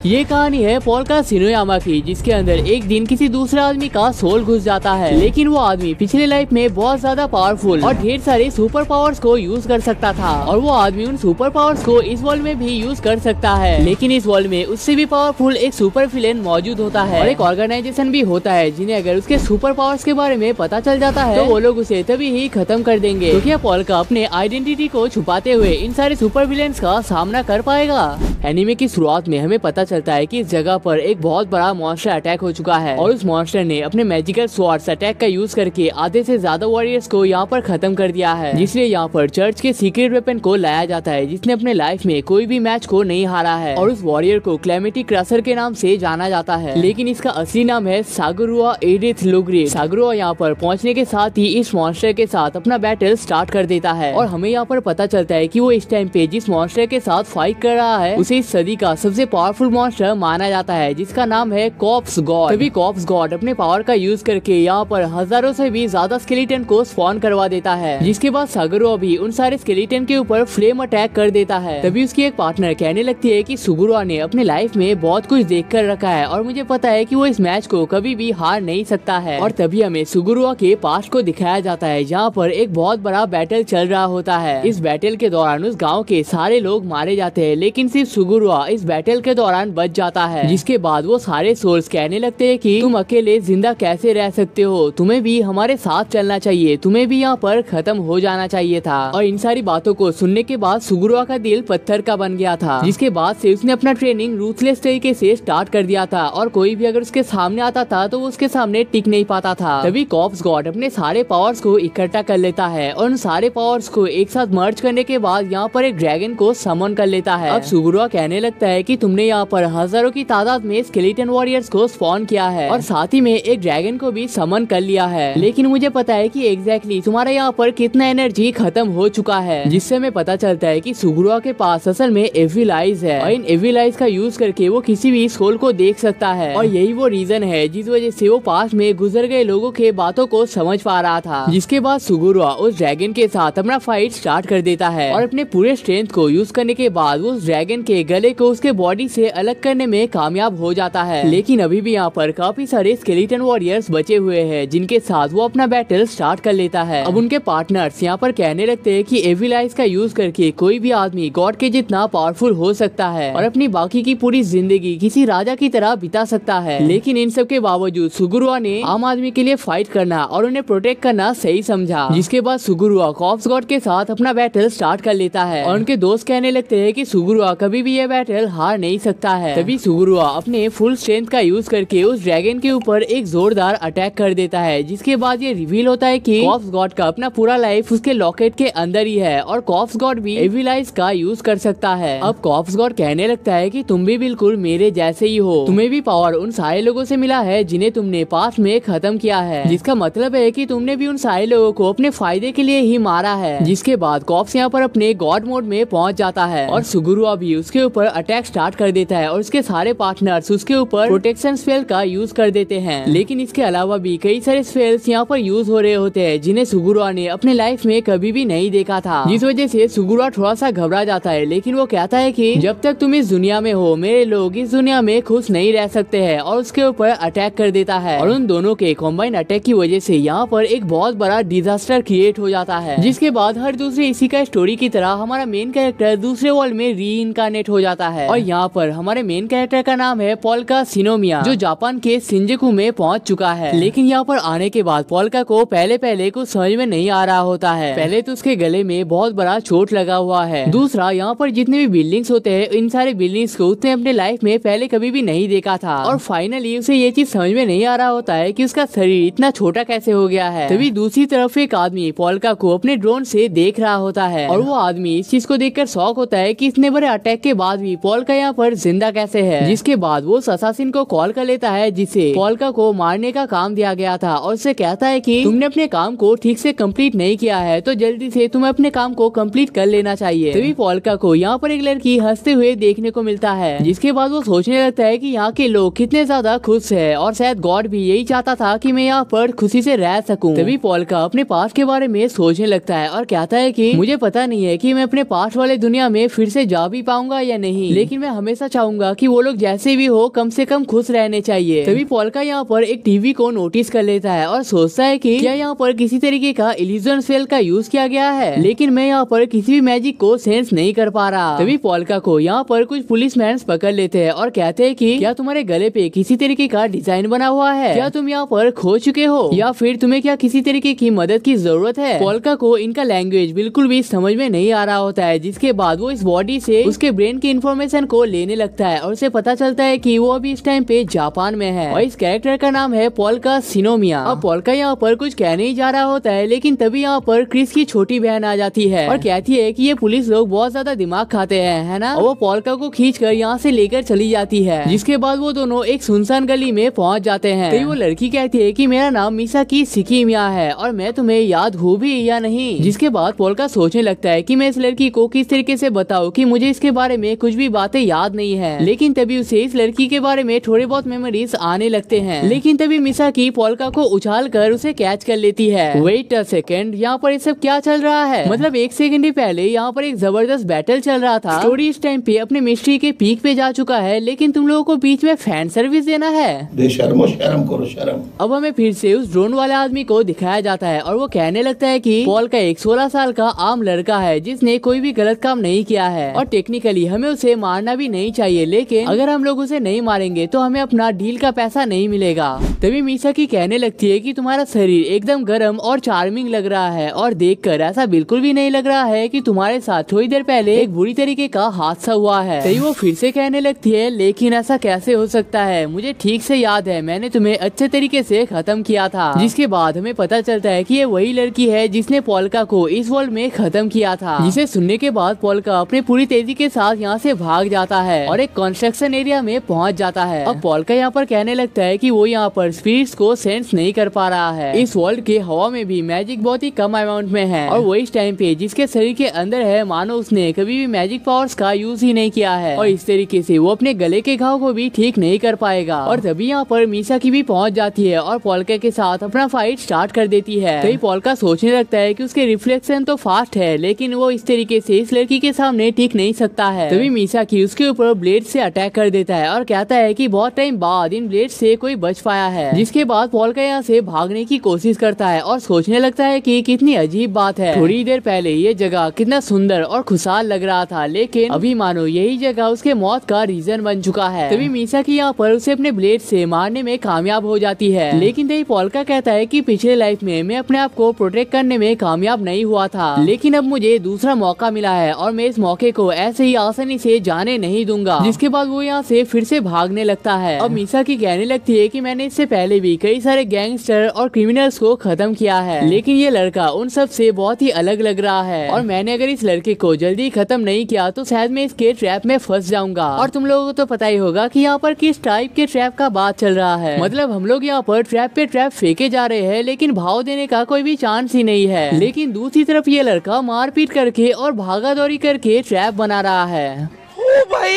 ये कहानी है पोल्का शिनोयामा की, जिसके अंदर एक दिन किसी दूसरे आदमी का सोल घुस जाता है, लेकिन वो आदमी पिछले लाइफ में बहुत ज्यादा पावरफुल और ढेर सारे सुपर पावर्स को यूज कर सकता था, और वो आदमी उन सुपर पावर्स को इस वर्ल्ड में भी यूज कर सकता है। लेकिन इस वर्ल्ड में उससे भी पावरफुल एक सुपर विलेन मौजूद होता है और एक ऑर्गेनाइजेशन भी होता है, जिन्हें अगर उसके सुपर पावर्स के बारे में पता चल जाता है तो वो लोग उसे तभी ही खत्म कर देंगे। तो क्या पोल्का अपने आइडेंटिटी को छुपाते हुए इन सारे सुपर विलेन्स का सामना कर पाएगा? एनीमे की शुरुआत में हमें पता चलता है कि इस जगह पर एक बहुत बड़ा मॉन्स्टर अटैक हो चुका है और उस मॉन्स्टर ने अपने मैजिकल स्वॉर्ड्स अटैक का यूज करके आधे से ज्यादा वॉरियर्स को यहाँ पर खत्म कर दिया है, जिसलिए यहाँ पर चर्च के सीक्रेट वेपन को लाया जाता है, जिसने अपने लाइफ में कोई भी मैच को नहीं हारा है, और उस वॉरियर को क्लेमिटी क्रशर के नाम से जाना जाता है, लेकिन इसका असली नाम है सागुरुआ एडिथ लुग्रिड। सागुरुआ यहाँ पर पहुँचने के साथ ही इस मॉन्स्टर के साथ अपना बैटल स्टार्ट कर देता है, और हमें यहाँ पर पता चलता है कि वो इस टाइम पे जिस मॉन्स्टर के साथ फाइट कर रहा है उसे इस सदी का सबसे पावरफुल मॉन्स्टर माना जाता है, जिसका नाम है कॉर्प्स गॉड। तभी कॉर्प्स गॉड अपने पावर का यूज करके यहाँ पर हजारों से भी ज्यादा स्केलेटन को स्पॉन करवा देता है, जिसके बाद सागुरुआ भी उन सारे स्केलेटन के ऊपर फ्लेम अटैक कर देता है। तभी उसकी एक पार्टनर कहने लगती है कि सुगुरुआ ने अपने लाइफ में बहुत कुछ देख कर रखा है और मुझे पता है कि वो इस मैच को कभी भी हार नहीं सकता है। और तभी हमें सुगुरुआ के पास्ट को दिखाया जाता है, जहाँ पर एक बहुत बड़ा बैटल चल रहा होता है। इस बैटल के दौरान उस गाँव के सारे लोग मारे जाते हैं, लेकिन सिर्फ सुगुरुआ इस बैटल के दौरान बच जाता है, जिसके बाद वो सारे सोल्स कहने लगते हैं कि तुम अकेले जिंदा कैसे रह सकते हो, तुम्हें भी हमारे साथ चलना चाहिए, तुम्हें भी यहाँ पर खत्म हो जाना चाहिए था। और इन सारी बातों को सुनने के बाद सुगुरुआ का दिल पत्थर का बन गया था, जिसके बाद से उसने अपना ट्रेनिंग रूथलेस तरीके से स्टार्ट कर दिया था, और कोई भी अगर उसके सामने आता था तो वो उसके सामने टिक नहीं पाता था। तभी कॉर्प्स गॉड अपने सारे पावर्स को इकट्ठा कर लेता है और उन सारे पावर्स को एक साथ मर्ज करने के बाद यहाँ पर एक ड्रैगन को समन कर लेता है। अब सुगुरुआ कहने लगता है कि तुमने यहाँ पर हजारों की तादाद में स्केलेटन वॉरियर्स को स्पॉन किया है और साथ ही में एक ड्रैगन को भी समन कर लिया है, लेकिन मुझे पता है कि एग्जैक्टली तुम्हारा यहाँ पर कितना एनर्जी खत्म हो चुका है, जिससे हमें पता चलता है कि सुगुरुआ के पास असल में एविल आइज है, और इन एविल आइज का यूज करके वो किसी भी सोल को देख सकता है, और यही वो रीजन है जिस वजह से वो पास में गुजर गए लोगों के बातों को समझ पा रहा था। जिसके बाद सुगुरुआ उस ड्रैगन के साथ अपना फाइट स्टार्ट कर देता है, और अपने पूरे स्ट्रेंथ को यूज करने के बाद वो उस ड्रैगन के गले को उसके बॉडी से अलग करने में कामयाब हो जाता है। लेकिन अभी भी यहाँ पर काफी सारे स्केलेटन वॉरियर्स बचे हुए हैं, जिनके साथ वो अपना बैटल स्टार्ट कर लेता है। अब उनके पार्टनर्स यहाँ पर कहने लगते हैं कि एविल आइज का यूज करके कोई भी आदमी गॉड के जितना पावरफुल हो सकता है और अपनी बाकी की पूरी जिंदगी किसी राजा की तरह बिता सकता है। लेकिन इन सब के बावजूद सुगुरुआ ने आम आदमी के लिए फाइट करना और उन्हें प्रोटेक्ट करना सही समझा, जिसके बाद सुगुरुआ कॉर्प्स गॉड के साथ अपना बैटल स्टार्ट कर लेता है, और उनके दोस्त कहने लगते हैं कि सुगुरुआ कभी भी ये बैटल हार नहीं सकता है। तभी सुगुरुआ अपने फुल स्ट्रेंथ का यूज करके उस ड्रैगन के ऊपर एक जोरदार अटैक कर देता है, जिसके बाद ये रिवील होता है कि कॉर्प्स गॉड का अपना पूरा लाइफ उसके लॉकेट के अंदर ही है, और कॉर्प्स गॉड भी एविल आइज का यूज कर सकता है। अब कॉर्प्स गॉड कहने लगता है कि तुम भी बिल्कुल मेरे जैसे ही हो, तुम्हें भी पावर उन सारे लोगों से मिला है जिन्हें तुमने पास्ट में खत्म किया है, जिसका मतलब है कि तुमने भी उन सारे लोगों को अपने फायदे के लिए ही मारा है। जिसके बाद कॉर्प्स यहाँ पर अपने गॉड मोड में पहुंच जाता है, और सुगुरुआ भी उसके ऊपर अटैक स्टार्ट कर देता है, और उसके सारे पार्टनर्स उसके ऊपर प्रोटेक्शन स्पेल का यूज कर देते हैं। लेकिन इसके अलावा भी कई सारे स्पेल्स यहाँ पर यूज हो रहे होते हैं, जिन्हें सुगुरुआ ने अपने लाइफ में कभी भी नहीं देखा था, जिस वजह से सुगुरुआ थोड़ा सा घबरा जाता है। लेकिन वो कहता है कि जब तक तुम इस दुनिया में हो मेरे लोग इस दुनिया में खुश नहीं रह सकते हैं, और उसके ऊपर अटैक कर देता है, और उन दोनों के कॉम्बाइन अटैक की वजह से यहाँ पर एक बहुत बड़ा डिजास्टर क्रिएट हो जाता है। जिसके बाद हर दूसरे इसी का स्टोरी की तरह हमारा मेन कैरेक्टर दूसरे वर्ल्ड में रीइनकार्नेट हो जाता है, और यहाँ पर हमारे मेन कैरेक्टर का नाम है पोल्का शिनोमिया, जो जापान के शिंजुकू में पहुंच चुका है। लेकिन यहाँ पर आने के बाद पोल्का को पहले कुछ समझ में नहीं आ रहा होता है। पहले तो उसके गले में बहुत बड़ा चोट लगा हुआ है, दूसरा यहाँ पर जितने भी बिल्डिंग्स होते हैं इन सारे बिल्डिंग्स को उसने अपने लाइफ में पहले कभी भी नहीं देखा था, और फाइनली उसे ये चीज समझ में नहीं आ रहा होता है कि उसका शरीर इतना छोटा कैसे हो गया है। तभी दूसरी तरफ एक आदमी पोल्का को अपने ड्रोन से देख रहा होता है, और वो आदमी इस चीज को देखकर शॉक होता है कि इतने बड़े अटैक के बाद भी पोल्का यहाँ पर जिंदा कैसे है। जिसके बाद वो असासिन को कॉल कर लेता है, जिसे पोल्का को मारने का काम दिया गया था, और उसे कहता है कि तुमने अपने काम को ठीक से कंप्लीट नहीं किया है, तो जल्दी से तुम्हें अपने काम को कंप्लीट कर लेना चाहिए। तभी पोल्का को यहाँ पर एक लड़की हंसते हुए देखने को मिलता है, जिसके बाद वो सोचने लगता है कि यहाँ के लोग कितने ज्यादा खुश है, और शायद गॉड भी यही चाहता था कि मैं यहाँ पर खुशी से रह सकूं। तभी पोल्का अपने पास्ट के बारे में सोचने लगता है और कहता है कि मुझे पता नहीं है कि मैं अपने पास्ट वाले दुनिया में फिर से जा भी पाऊंगा या नहीं, लेकिन मैं हमेशा चाहूंगा कि वो लोग जैसे भी हो कम से कम खुश रहने चाहिए। तभी पोल्का यहाँ पर एक टीवी को नोटिस कर लेता है और सोचता है कि क्या यहाँ पर किसी तरीके का इल्यूजन स्पेल का यूज किया गया है, लेकिन मैं यहाँ पर किसी भी मैजिक को सेंस नहीं कर पा रहा। तभी पोल्का को यहाँ पर कुछ पुलिसमैन पकड़ लेते हैं और कहते हैं कि क्या तुम्हारे गले पे किसी तरीके का डिजाइन बना हुआ है, क्या तुम यहाँ पर खो चुके हो या फिर तुम्हें क्या किसी तरीके की मदद की जरूरत है। पोल्का को इनका लैंग्वेज बिल्कुल भी समझ में नहीं आ रहा होता है, जिसके बाद वो इस बॉडी से उसके ब्रेन की इन्फॉर्मेशन को लेने लगता है और उसे पता चलता है कि वो अभी इस टाइम पे जापान में है और इस कैरेक्टर का नाम है पोल्का शिनोमिया। अब पोल्का यहाँ पर कुछ कहने ही जा रहा होता है, लेकिन तभी यहाँ पर क्रिस की छोटी बहन आ जाती है और कहती है कि ये पुलिस लोग बहुत ज्यादा दिमाग खाते हैं, है ना। और वो पोल्का को खींचकर यहाँ से लेकर चली जाती है, जिसके बाद वो दोनों एक सुनसान गली में पहुँच जाते हैं। तो वो लड़की कहती है कि मेरा नाम मिसाकी शिकिमिया है और मैं तुम्हें याद हूँ भी या नहीं। जिसके बाद पोल्का सोचने लगता है कि मैं इस लड़की को किस तरीके से बताऊं कि मुझे इसके बारे में कुछ भी बातें याद नहीं है। लेकिन तभी उसे इस लड़की के बारे में थोड़े बहुत मेमोरीज आने लगते हैं। लेकिन तभी मिसाकी पोल्का को उछाल कर उसे कैच कर लेती है। वेट अ सेकेंड, यहाँ पर ये सब क्या चल रहा है? मतलब एक सेकंड ही पहले यहाँ पर एक जबरदस्त बैटल चल रहा था। स्टोरी इस टाइम पे अपने मिस्ट्री के पीक पे जा चुका है, लेकिन तुम लोगों को बीच में फैन सर्विस देना है। शर्म करो शर्म। अब हमें फिर से उस ड्रोन वाले आदमी को दिखाया जाता है और वो कहने लगता है कि पोल्का एक 16 साल का आम लड़का है जिसने कोई भी गलत काम नहीं किया है और टेक्निकली हमें उसे मारना भी नहीं चाहिए, लेकिन अगर हम लोग उसे नहीं मारेंगे तो हमें अपना डील का पैसा नहीं मिलेगा। तभी मिसाकी कहने लगती है कि तुम्हारा शरीर एकदम गर्म और चार्मिंग लग रहा है और देखकर ऐसा बिल्कुल भी नहीं लग रहा है कि तुम्हारे साथ थोड़ी देर पहले एक बुरी तरीके का हादसा हुआ है। तभी वो फिर से कहने लगती है लेकिन ऐसा कैसे हो सकता है, मुझे ठीक से याद है मैंने तुम्हें अच्छे तरीके से खत्म किया था। जिसके बाद हमें पता चलता है कि ये वही लड़की है जिसने पोल्का को इस वर्ल्ड में खत्म किया था। जिसे सुनने के बाद पोल्का अपने पूरी तेजी के साथ यहाँ से भाग जाता है और एक कंस्ट्रक्शन एरिया में पहुँच जाता है। अब पोल्का यहाँ पर कहने लगता है कि वो यहाँ पर स्पिरिट्स को सेंस नहीं कर पा रहा है। इस वर्ल्ड के हवा में भी मैजिक बहुत ही कम अमाउंट में है और वो इस टाइम पे जिसके शरीर के अंदर है मानो उसने कभी भी मैजिक पावर्स का यूज ही नहीं किया है और इस तरीके से वो अपने गले के घाव को भी ठीक नहीं कर पाएगा। और तभी यहाँ पर मिसाकी भी पहुँच जाती है और पोल्का के साथ अपना फाइट स्टार्ट कर देती है। तभी पोल्का सोचने लगता है कि उसके रिफ्लेक्शन तो फास्ट है, लेकिन वो इस तरीके से इस लड़की के सामने टिक नहीं सकता है। तभी मिसाकी उसके ऊपर ब्लेड से अटैक कर देता है और कहता है कि बहुत टाइम बाद इन ब्लेड से कोई बच पाया है। जिसके बाद पोल्का यहाँ से भागने की कोशिश करता है और सोचने लगता है कि कितनी अजीब बात है, थोड़ी देर पहले ये जगह कितना सुंदर और खुशहाल लग रहा था, लेकिन अभी मानो यही जगह उसके मौत का रीजन बन चुका है। तभी मिसाकी यहाँ पर उसे अपने ब्लेड से मारने में कामयाब हो जाती है। लेकिन तभी पोल्का कहता है कि पिछले लाइफ में मैं अपने आप को प्रोटेक्ट करने में कामयाब नहीं हुआ था, लेकिन अब मुझे दूसरा मौका मिला है और मैं इस मौके को ऐसे ही आसानी से जाने नहीं दूंगा। जिसके बाद वो यहाँ से फिर से भागने लगता है। अब मिसाकी कहने लगती है कि मैंने इससे पहले भी कई सारे गैंगस्टर और क्रिमिनल्स को खत्म किया है, लेकिन ये लड़का उन सब से बहुत ही अलग लग रहा है और मैंने अगर इस लड़के को जल्दी खत्म नहीं किया तो शायद मैं इसके ट्रैप में फंस जाऊंगा। और तुम लोगों को तो पता ही होगा कि यहाँ पर किस टाइप के ट्रैप का बात चल रहा है। मतलब हम लोग यहाँ पर ट्रैप पे ट्रैप फेंके जा रहे हैं, लेकिन भाव देने का कोई भी चांस ही नहीं है। लेकिन दूसरी तरफ ये लड़का मारपीट करके और भागा दौड़ी करके ट्रैप बना रहा है। ओ भाई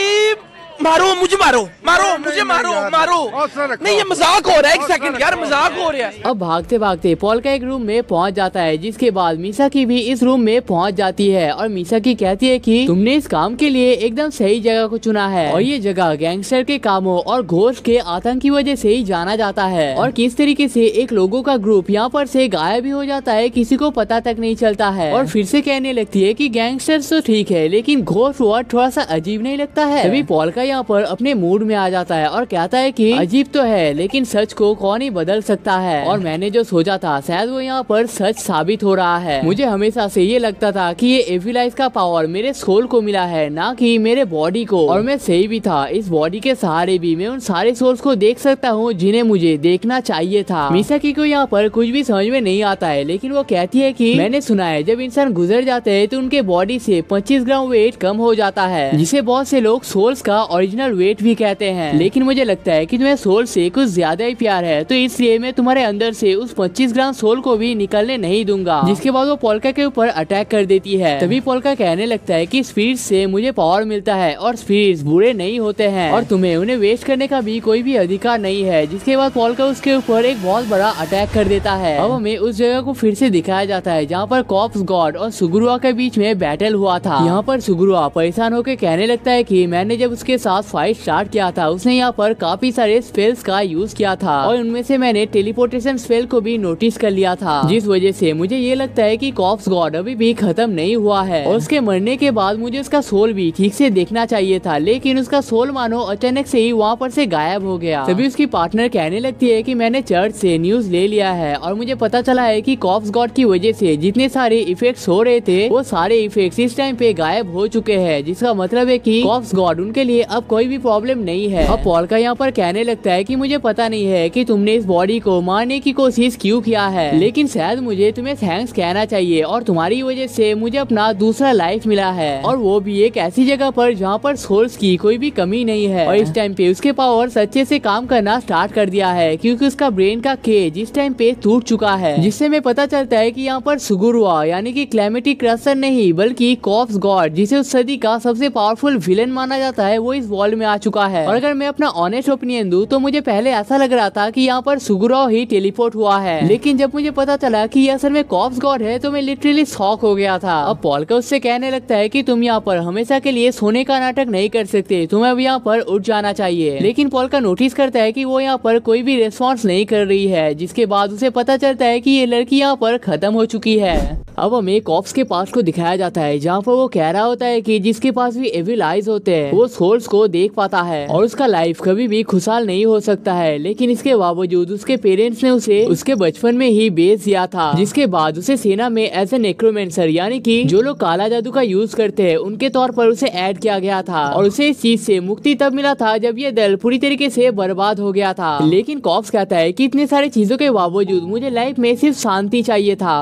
मारो मुझे, मारो मुझे, मारो नहीं, ये मजाक हो रहा है। एक सेकंड यार, मजाक हो रहा है। अब भागते भागते पोल्का एक रूम में पहुंच जाता है, जिसके बाद मिसाकी भी इस रूम में पहुंच जाती है और मिसाकी कहती है कि तुमने इस काम के लिए एकदम सही जगह को चुना है और ये जगह गैंगस्टर के कामों और घोष के आतंक की वजह से ही जाना जाता है और किस तरीके से एक लोगों का ग्रुप यहाँ पर से गायब भी हो जाता है, किसी को पता तक नहीं चलता है। और फिर से कहने लगती है कि गैंगस्टर्स तो ठीक है, लेकिन घोष वर्ड थोड़ा सा अजीब नहीं लगता है। तभी पोल्का यहाँ पर अपने मूड में आ जाता है और कहता है कि अजीब तो है, लेकिन सच को कौन ही बदल सकता है और मैंने जो सोचा था शायद वो यहाँ पर सच साबित हो रहा है। मुझे हमेशा से ये लगता था कि ये एविलाइज का पावर मेरे सोल को मिला है, ना कि मेरे बॉडी को, और मैं सही भी था। इस बॉडी के सहारे भी मैं उन सारे सोल्स को देख सकता हूँ जिन्हें मुझे देखना चाहिए था। मिसाकी को यहाँ पर कुछ भी समझ में नहीं आता है, लेकिन वो कहती है कि मैंने सुना है जब इंसान गुजर जाते हैं तो उनके बॉडी से 25 ग्राम वेट कम हो जाता है, जिसे बहुत से लोग सोल्स का ओरिजिनल वेट भी कहते हैं। लेकिन मुझे लगता है कि तुम्हें सोल से कुछ ज्यादा ही प्यार है, तो इसलिए मैं तुम्हारे अंदर से उस 25 ग्राम सोल को भी निकलने नहीं दूंगा। जिसके बाद वो पोल्का के ऊपर अटैक कर देती है। तभी पोल्का कहने लगता है कि स्पिरिट्स से मुझे पावर मिलता है और स्पिरिट्स बुरे नहीं होते हैं और तुम्हें उन्हें वेस्ट करने का भी कोई भी अधिकार नहीं है। जिसके बाद पोल्का उसके ऊपर एक बहुत बड़ा अटैक कर देता है। अब हमें उस जगह को फिर से दिखाया जाता है जहाँ पर कॉर्प्स गॉड और सुगुरुआ के बीच में बैटल हुआ था। यहाँ पर सुगुरुआ परेशान होकर कहने लगता है कि मैंने जब उसके साथ फाइट स्टार्ट किया था उसने यहाँ पर काफी सारे स्पेल्स का यूज किया था और उनमें से मैंने टेलीपोर्टेशन स्पेल को भी नोटिस कर लिया था, जिस वजह से मुझे ये लगता है कि कॉर्प्स गॉड अभी भी खत्म नहीं हुआ है और उसके मरने के बाद मुझे उसका सोल भी ठीक से देखना चाहिए था, लेकिन उसका सोल मानो अचानक से ही वहाँ पर से गायब हो गया। तभी उसकी पार्टनर कहने लगती है कि मैंने चर्च से न्यूज ले लिया है और मुझे पता चला है कि कॉर्प्स गॉड की वजह से जितने सारे इफेक्ट्स हो रहे थे वो सारे इफेक्ट्स इस टाइम पे गायब हो चुके हैं, जिसका मतलब है कि कॉर्प्स गॉड उनके लिए अब कोई भी प्रॉब्लम नहीं है। अब पोल्का यहाँ पर कहने लगता है कि मुझे पता नहीं है कि तुमने इस बॉडी को मारने की कोशिश क्यों किया है, लेकिन शायद मुझे तुम्हें थैंक्स कहना चाहिए और तुम्हारी वजह से मुझे अपना दूसरा लाइफ मिला है और वो भी एक ऐसी जगह पर जहाँ पर सोल्स की कोई भी कमी नहीं है। और इस टाइम पे उसके पावर्स अच्छे से काम करना स्टार्ट कर दिया है क्योंकि उसका ब्रेन का केज इस टाइम पे टूट चुका है, जिससे हमें पता चलता है कि यहाँ पर सुगुरुआ यानी कि कैलेमिटी क्रशर नहीं बल्कि कॉर्प्स गॉड जिसे उस सदी का सबसे पावरफुल विलेन माना जाता है वो इस वर्ल्ड में आ चुका है। और अगर मैं अपना ऑनेस्ट ओपिनियन दूं तो मुझे पहले ऐसा लग रहा था कि यहाँ पर सुगुरुआ ही टेलीपोर्ट हुआ है, लेकिन जब मुझे पता चला कि ये असल में कॉर्प्स गॉड है तो मैं लिटरली शॉक हो गया था। अब पोल्का उससे कहने लगता है कि तुम यहाँ पर हमेशा के लिए सोने का नाटक नहीं कर सकते, तुम्हें अब यहाँ पर उठ जाना चाहिए। लेकिन पोल्का नोटिस करता है कि वो यहाँ पर कोई भी रिस्पॉन्स नहीं कर रही है, जिसके बाद उसे पता चलता है कि ये लड़की यहाँ पर खत्म हो चुकी है। अब हमें कॉर्प्स के पास को दिखाया जाता है जहाँ पर वो कह रहा होता है कि जिसके पास भी एविल आइज होते हैं वो सोल्स को देख पाता है और उसका लाइफ कभी भी खुशहाल नहीं हो सकता है, लेकिन इसके बावजूद उसके पेरेंट्स ने उसे उसके बचपन में ही बेच दिया था, जिसके बाद उसे सेना में एज ए नेक्रोमेंसर यानी कि जो लोग काला जादू का यूज करते हैं उनके तौर पर उसे ऐड किया गया था और उसे इस चीज से मुक्ति तब मिला था जब ये दल पूरी तरीके से बर्बाद हो गया था। लेकिन कॉर्प्स कहता है कि इतने सारी चीजों के बावजूद मुझे लाइफ में सिर्फ शांति चाहिए था।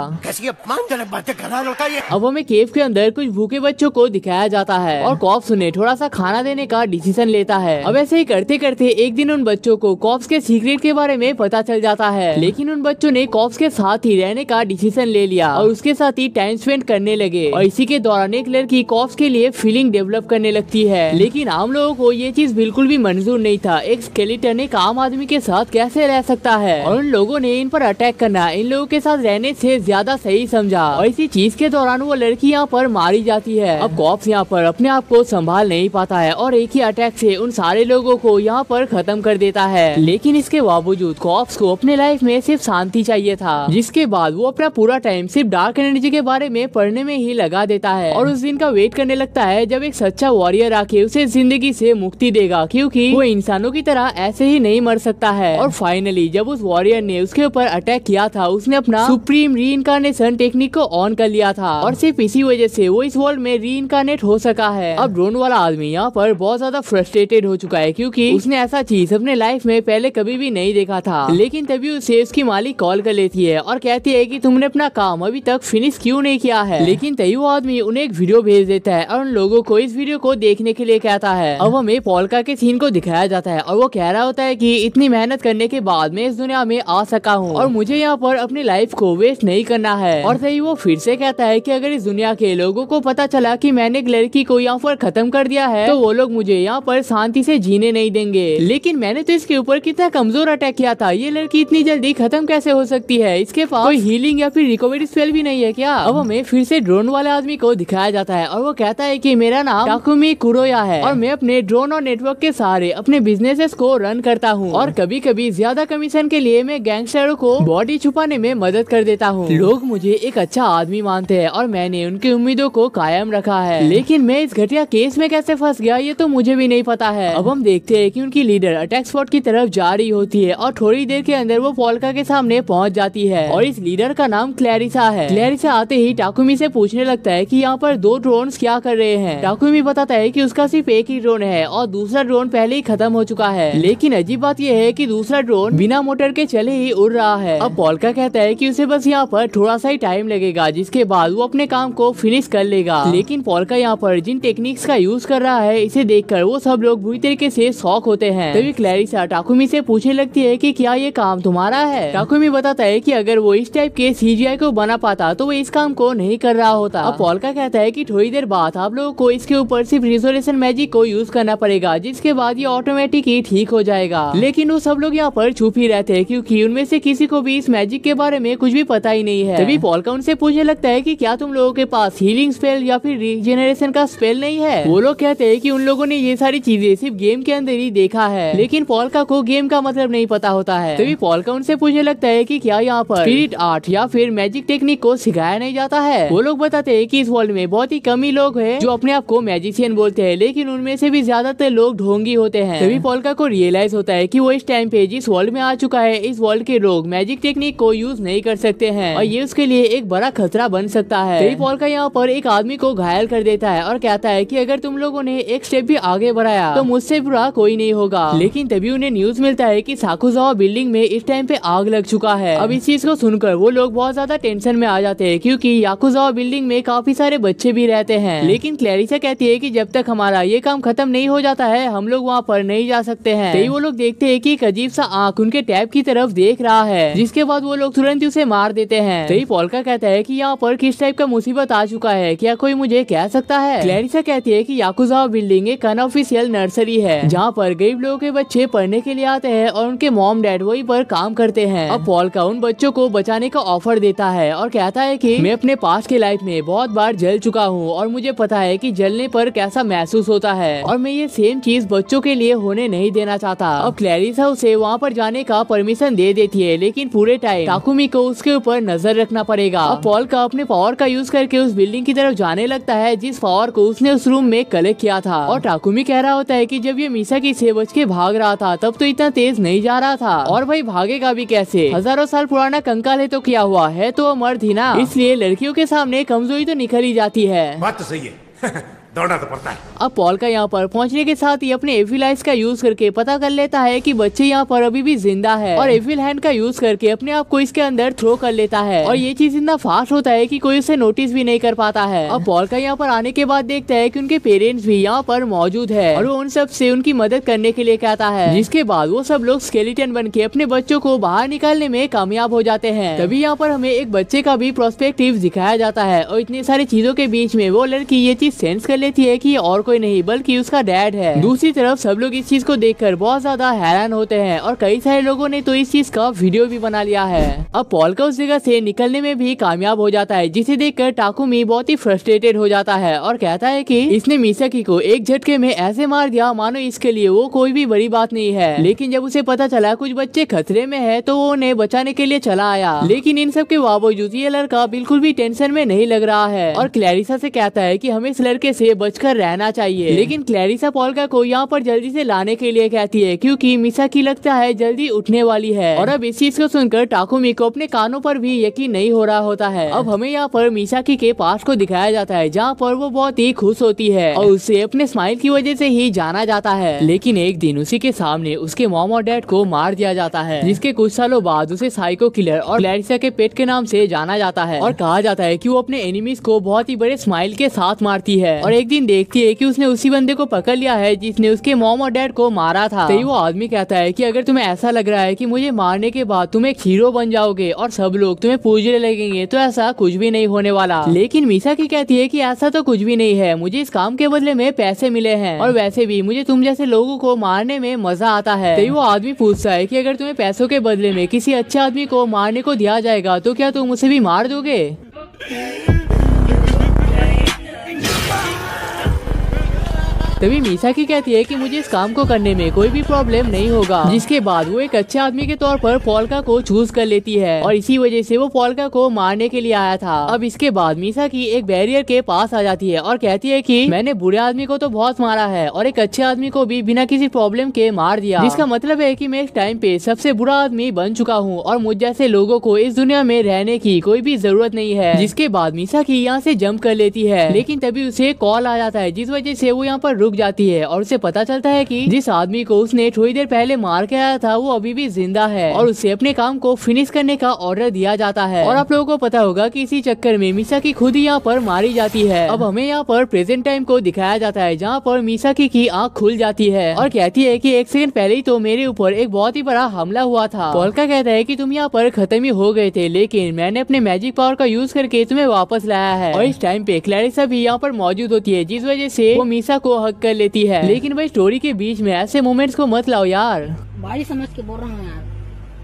अब हमें केव के अंदर कुछ भूखे बच्चों को दिखाया जाता है और कॉर्प्स उन्हें थोड़ा सा खाना देने का डिसीजन लेता है। अब ऐसे ही करते करते एक दिन उन बच्चों को कॉर्प्स के सीक्रेट के बारे में पता चल जाता है, लेकिन उन बच्चों ने कॉर्प्स के साथ ही रहने का डिसीजन ले लिया और उसके साथ ही टाइम स्पेंड करने लगे और इसी के दौरान एक लड़की कॉर्प्स के लिए फीलिंग डेवलप करने लगती है। लेकिन आम लोगों को ये चीज बिल्कुल भी मंजूर नहीं था। एक स्केलेटन एक आम आदमी के साथ कैसे रह सकता है और उन लोगों ने इन पर अटैक करना इन लोगों के साथ रहने से ज्यादा सही समझा और इसी चीज के दौरान वो लड़की यहाँ पर मारी जाती है। अब कॉर्प्स यहाँ पर अपने आप को संभाल नहीं पाता है और एक ही अटैक से उन सारे लोगों को यहाँ पर खत्म कर देता है। लेकिन इसके बावजूद कॉर्प्स को अपने लाइफ में सिर्फ शांति चाहिए था, जिसके बाद वो अपना पूरा टाइम सिर्फ डार्क एनर्जी के बारे में पढ़ने में ही लगा देता है और उस दिन का वेट करने लगता है जब एक सच्चा वॉरियर आके उसे जिंदगी से मुक्ति देगा, क्योंकि वो इंसानों की तरह ऐसे ही नहीं मर सकता है। और फाइनली जब उस वॉरियर ने उसके ऊपर अटैक किया था उसने अपना सुप्रीम रीइंकार्नेशन टेक्निक को ऑन कर लिया था और सिर्फ इसी वजह से वो इस वर्ल्ड में रीइंकार्नेट हो सका है। अब ड्रोन वाला आदमी यहाँ पर बहुत ज्यादा फ्रस्ट्रेटेड हो चुका है क्योंकि उसने ऐसा चीज अपने लाइफ में पहले कभी भी नहीं देखा था। लेकिन तभी उसे उसकी मालिक कॉल कर लेती है और कहती है कि तुमने अपना काम अभी तक फिनिश क्यों नहीं किया है। लेकिन तभी वो आदमी उन्हें एक वीडियो भेज देता है और उन लोगों को इस वीडियो को देखने के लिए कहता है। अब हमें पोल्का के सीन को दिखाया जाता है और वो कह रहा होता है कि इतनी मेहनत करने के बाद मैं इस दुनिया में आ सका हूँ और मुझे यहाँ पर अपनी लाइफ को वेस्ट नहीं करना है। और तभी वो फिर से कहता है कि अगर इस दुनिया के लोगों को पता चला कि मैंने एक लड़की को यहाँ पर खत्म कर दिया है तो वो लोग मुझे यहाँ पर शांति से जीने नहीं देंगे। लेकिन मैंने तो इसके ऊपर कितना कमजोर अटैक किया था, ये लड़की इतनी जल्दी खत्म कैसे हो सकती है, इसके पास कोई हीलिंग या फिर रिकवरी स्पेल भी नहीं है क्या। अब हमें फिर से ड्रोन वाले आदमी को दिखाया जाता है और वो कहता है कि मेरा नाम टाकुमी कुरोया है और मैं अपने ड्रोन और नेटवर्क के सहारे अपने बिजनेसेस को रन करता हूँ और कभी कभी ज्यादा कमीशन के लिए मैं गैंगस्टरों को बॉडी छुपाने में मदद कर देता हूँ। लोग मुझे एक अच्छा आदमी मानते हैं और मैंने उनकी उम्मीदों को कायम रखा है, लेकिन मैं इस घटिया केस में कैसे फंस गया ये तो मुझे भी नहीं पता है। अब हम देखते हैं कि उनकी लीडर अटैक स्पॉट की तरफ जा रही होती है और थोड़ी देर के अंदर वो पोल्का के सामने पहुंच जाती है और इस लीडर का नाम क्लैरिसा है। क्लैरिसा आते ही टाकुमी से पूछने लगता है कि यहाँ पर 2 ड्रोन्स क्या कर रहे हैं। टाकुमी बताता है कि उसका सिर्फ एक ही ड्रोन है और दूसरा ड्रोन पहले ही खत्म हो चुका है, लेकिन अजीब बात यह है कि दूसरा ड्रोन बिना मोटर के चले ही उड़ रहा है। अब पोल्का कहता है कि उसे बस यहाँ पर थोड़ा सा ही टाइम लगेगा लगेगा, जिसके बाद वो अपने काम को फिनिश कर लेगा। लेकिन पोल्का यहाँ पर जिन टेक्निक्स का यूज कर रहा है, इसे देखकर वो सब लोग बुरी तरीके से शॉक होते हैं। तभी क्लैरिसा टाकुमी से पूछने लगती है कि क्या ये काम तुम्हारा है। टाकुमी बताता है कि अगर वो इस टाइप के CGI को बना पाता तो वो इस काम को नहीं कर रहा होता। अब पोल्का कहता है कि थोड़ी देर बाद आप लोगों को इसके ऊपर सिर्फ रिजोल्यूशन मैजिक को यूज करना पड़ेगा, जिसके बाद ये ऑटोमेटिक ही ठीक हो जाएगा। लेकिन वो सब लोग यहाँ पर चुप ही रहते हैं, क्योंकि उनमें से किसी को भी इस मैजिक के बारे में कुछ भी पता ही नहीं है। तभी पोल्का उनसे पूछने लगता है कि क्या तुम लोगों के पास हीलिंग स्पेल या फिर रीजेनरेशन का स्पेल नहीं है। वो लोग कहते हैं कि उन लोगों ने ये सारी चीजें सिर्फ गेम के अंदर ही देखा है, लेकिन पोल्का को गेम का मतलब नहीं पता होता है। तभी पोल्का उनसे पूछने लगता है कि क्या यहाँ पर स्पिरिट आर्ट या फिर मैजिक टेक्निक को सिखाया नहीं जाता है। वो लोग बताते हैं कि इस वर्ल्ड में बहुत ही कम ही लोग हैं जो अपने आप को मैजिशियन बोलते हैं, लेकिन उनमें से भी ज्यादातर लोग ढोंगी होते हैं। तभी पोल्का को रियलाइज होता है कि वो इस टाइम पे जिस वर्ल्ड में आ चुका है, इस वर्ल्ड के लोग मैजिक टेक्निक को यूज नहीं कर सकते हैं और ये उसके लिए एक बड़ा खतरा बन सकता है। तभी पोल्का यहाँ पर एक आदमी को घायल कर देता है और कहता है कि अगर तुम लोगों ने एक स्टेप भी आगे बढ़ाया तो मुझसे बुरा कोई नहीं होगा। लेकिन तभी उन्हें न्यूज मिलता है कि साकुजावा बिल्डिंग में इस टाइम पे आग लग चुका है। अब इस चीज को सुनकर वो लोग बहुत ज्यादा टेंशन में आ जाते हैं, क्योंकि याकुजावा बिल्डिंग में काफी सारे बच्चे भी रहते हैं। लेकिन क्लैरिसा कहती है कि जब तक हमारा ये काम खत्म नहीं हो जाता है, हम लोग वहाँ पर नहीं जा सकते हैं। तभी वो लोग देखते हैं कि एक अजीब सा आंख उनके टैब की तरफ देख रहा है, जिसके बाद वो लोग तुरंत ही उसे मार देते हैं। तभी पोल्का कहता है कि यहाँ पर किस टाइप का मुसीबत आ चुका है, क्या कोई मुझे कह सकता है। क्लैरिसा कहती है कि याकुजावा बिल्डिंग एक अनऑफिशियल नर्सरी है, जहाँ पर गरीब लोगों के बच्चे पढ़ने के लिए आते हैं और उनके मॉम डैड वही पर काम करते हैं। अब पोल्का उन बच्चों को बचाने का ऑफर देता है और कहता है कि मैं अपने पास्ट के लाइफ में बहुत बार जल चुका हूँ और मुझे पता है कि जलने पर कैसा महसूस होता है, और मैं ये सेम चीज बच्चों के लिए होने नहीं देना चाहता। अब क्लैरिसा उसे वहाँ पर जाने का परमिशन दे देती है, लेकिन पूरे टाइम टाकुमी को उसके ऊपर नजर रखना पड़ेगा। अब पोल्का अपने पावर का यूज करके उस बिल्डिंग की तरफ जाने लगता है जिस पावर को उसने उस रूम में कलेक्ट किया था। और टाकुमी कह रहा होता है कि जब ये मिसाकी से बच के भाग रहा था तब तो इतना तेज नहीं जा रहा था, और भाई भागेगा भी कैसे, हजारों साल पुराना कंकाल है तो क्या हुआ है, तो वो मर्द ही ना, इसलिए लड़कियों के सामने कमजोरी तो निकल ही जाती है। बात तो सही है दौड़ना तो पड़ता है। अब पोल्का यहाँ पर पहुँचने के साथ ही अपने एविल आइज का यूज करके पता कर लेता है कि बच्चे यहाँ पर अभी भी जिंदा है, और एविल हैंड का यूज करके अपने आप को इसके अंदर थ्रो कर लेता है, और ये चीज इतना फास्ट होता है कि कोई उसे नोटिस भी नहीं कर पाता है। अब पोल्का यहाँ पर आने के बाद देखता है कि उनके पेरेंट्स भी यहाँ पर मौजूद है, और वो उन सब से उनकी मदद करने के लिए कहता है, जिसके बाद वो सब लोग स्केलेटन बन के अपने बच्चों को बाहर निकालने में कामयाब हो जाते हैं। तभी यहाँ पर हमें एक बच्चे का भी प्रोस्पेक्टिव दिखाया जाता है, और इतनी सारी चीजों के बीच में वो लड़की ये चीज सेंस कर लेती है कि और कोई नहीं बल्कि उसका डैड है। दूसरी तरफ सब लोग इस चीज को देखकर बहुत ज्यादा हैरान होते हैं, और कई सारे लोगों ने तो इस चीज का वीडियो भी बना लिया है। अब पोल्का उस जगह से निकलने में भी कामयाब हो जाता है, जिसे देखकर टाकुमी बहुत ही फ्रस्ट्रेटेड हो जाता है और कहता है कि इसने मिसाकी को एक झटके में ऐसे मार दिया मानो इसके लिए वो कोई भी बड़ी बात नहीं है। लेकिन जब उसे पता चला कुछ बच्चे खतरे में है तो वो उन्हें बचाने के लिए चला आया। लेकिन इन सब के बावजूद ये लड़का बिल्कुल भी टेंशन में नहीं लग रहा है, और क्लैरिसा से कहता है कि हमें इस लड़के से बचकर रहना चाहिए। लेकिन क्लैरिसा पोल्का को यहाँ पर जल्दी से लाने के लिए कहती है, क्योंकि मिसाकी लगता है जल्दी उठने वाली है। और अब इस चीज को सुनकर टाकुमी को अपने कानों पर भी यकीन नहीं हो रहा होता है। अब हमें यहाँ पर मिसाकी के पास को दिखाया जाता है, जहाँ पर वो बहुत ही खुश होती है और उसे अपने स्माइल की वजह से ही जाना जाता है। लेकिन एक दिन उसी के सामने उसके मॉम और डैड को मार दिया जाता है, जिसके कुछ सालों बाद उसे साइको किलर और क्लैरिसा के पेट के नाम से जाना जाता है, और कहा जाता है कि वो अपने एनिमीज को बहुत ही बड़े स्माइल के साथ मारती है। और एक दिन देखती है कि उसने उसी बंदे को पकड़ लिया है जिसने उसके मॉम और डैड को मारा था। तो वो आदमी कहता है कि अगर तुम्हें ऐसा लग रहा है कि मुझे मारने के बाद तुम एक हीरो बन जाओगे और सब लोग तुम्हें पूजने लगेंगे, तो ऐसा कुछ भी नहीं होने वाला। लेकिन मिसाकी कहती है कि ऐसा तो कुछ भी नहीं है, मुझे इस काम के बदले में पैसे मिले हैं, और वैसे भी मुझे तुम जैसे लोगों को मारने में मजा आता है। तो वो आदमी पूछता है कि अगर तुम्हें पैसों के बदले में किसी अच्छे आदमी को मारने को दिया जाएगा तो क्या तुम उसे भी मार दोगे। तभी मिसाकी कहती है कि मुझे इस काम को करने में कोई भी प्रॉब्लम नहीं होगा, जिसके बाद वो एक अच्छे आदमी के तौर पर पोल्का को चूज कर लेती है, और इसी वजह से वो पोल्का को मारने के लिए आया था। अब इसके बाद मिसाकी एक बैरियर के पास आ जाती है और कहती है कि मैंने बुरे आदमी को तो बहुत मारा है और एक अच्छे आदमी को भी बिना किसी प्रॉब्लम के मार दिया, जिसका मतलब है कि मैं इस टाइम पे सबसे बुरा आदमी बन चुका हूँ और मुझ जैसे लोगों को इस दुनिया में रहने की कोई भी जरूरत नहीं है। जिसके बाद मिसाकी यहाँ से जंप कर लेती है, लेकिन तभी उसे कॉल आ जाता है, जिस वजह से वो यहाँ पर रुक जाती है और उसे पता चलता है कि जिस आदमी को उसने थोड़ी देर पहले मार के आया था वो अभी भी जिंदा है और उसे अपने काम को फिनिश करने का ऑर्डर दिया जाता है। और आप लोगों को पता होगा कि इसी चक्कर में मिसाकी खुद ही यहाँ पर मारी जाती है। अब हमें यहाँ पर प्रेजेंट टाइम को दिखाया जाता है जहाँ पर मिसाकी की आँख खुल जाती है और कहती है कि 1 सेकंड पहले ही तो मेरे ऊपर एक बहुत ही बड़ा हमला हुआ था। पोल्का कहता है कि तुम यहाँ पर खत्म ही हो गए थे, लेकिन मैंने अपने मैजिक पावर का यूज करके तुम्हें वापस लाया है। और इस टाइम पे क्लैरिसा भी यहाँ पर मौजूद होती है, जिस वजह से वो मीसा को हक कर लेती है। लेकिन भाई स्टोरी के बीच में ऐसे मोमेंट्स को मत लाओ यार, भाई समझ के बोल रहा हूँ यार,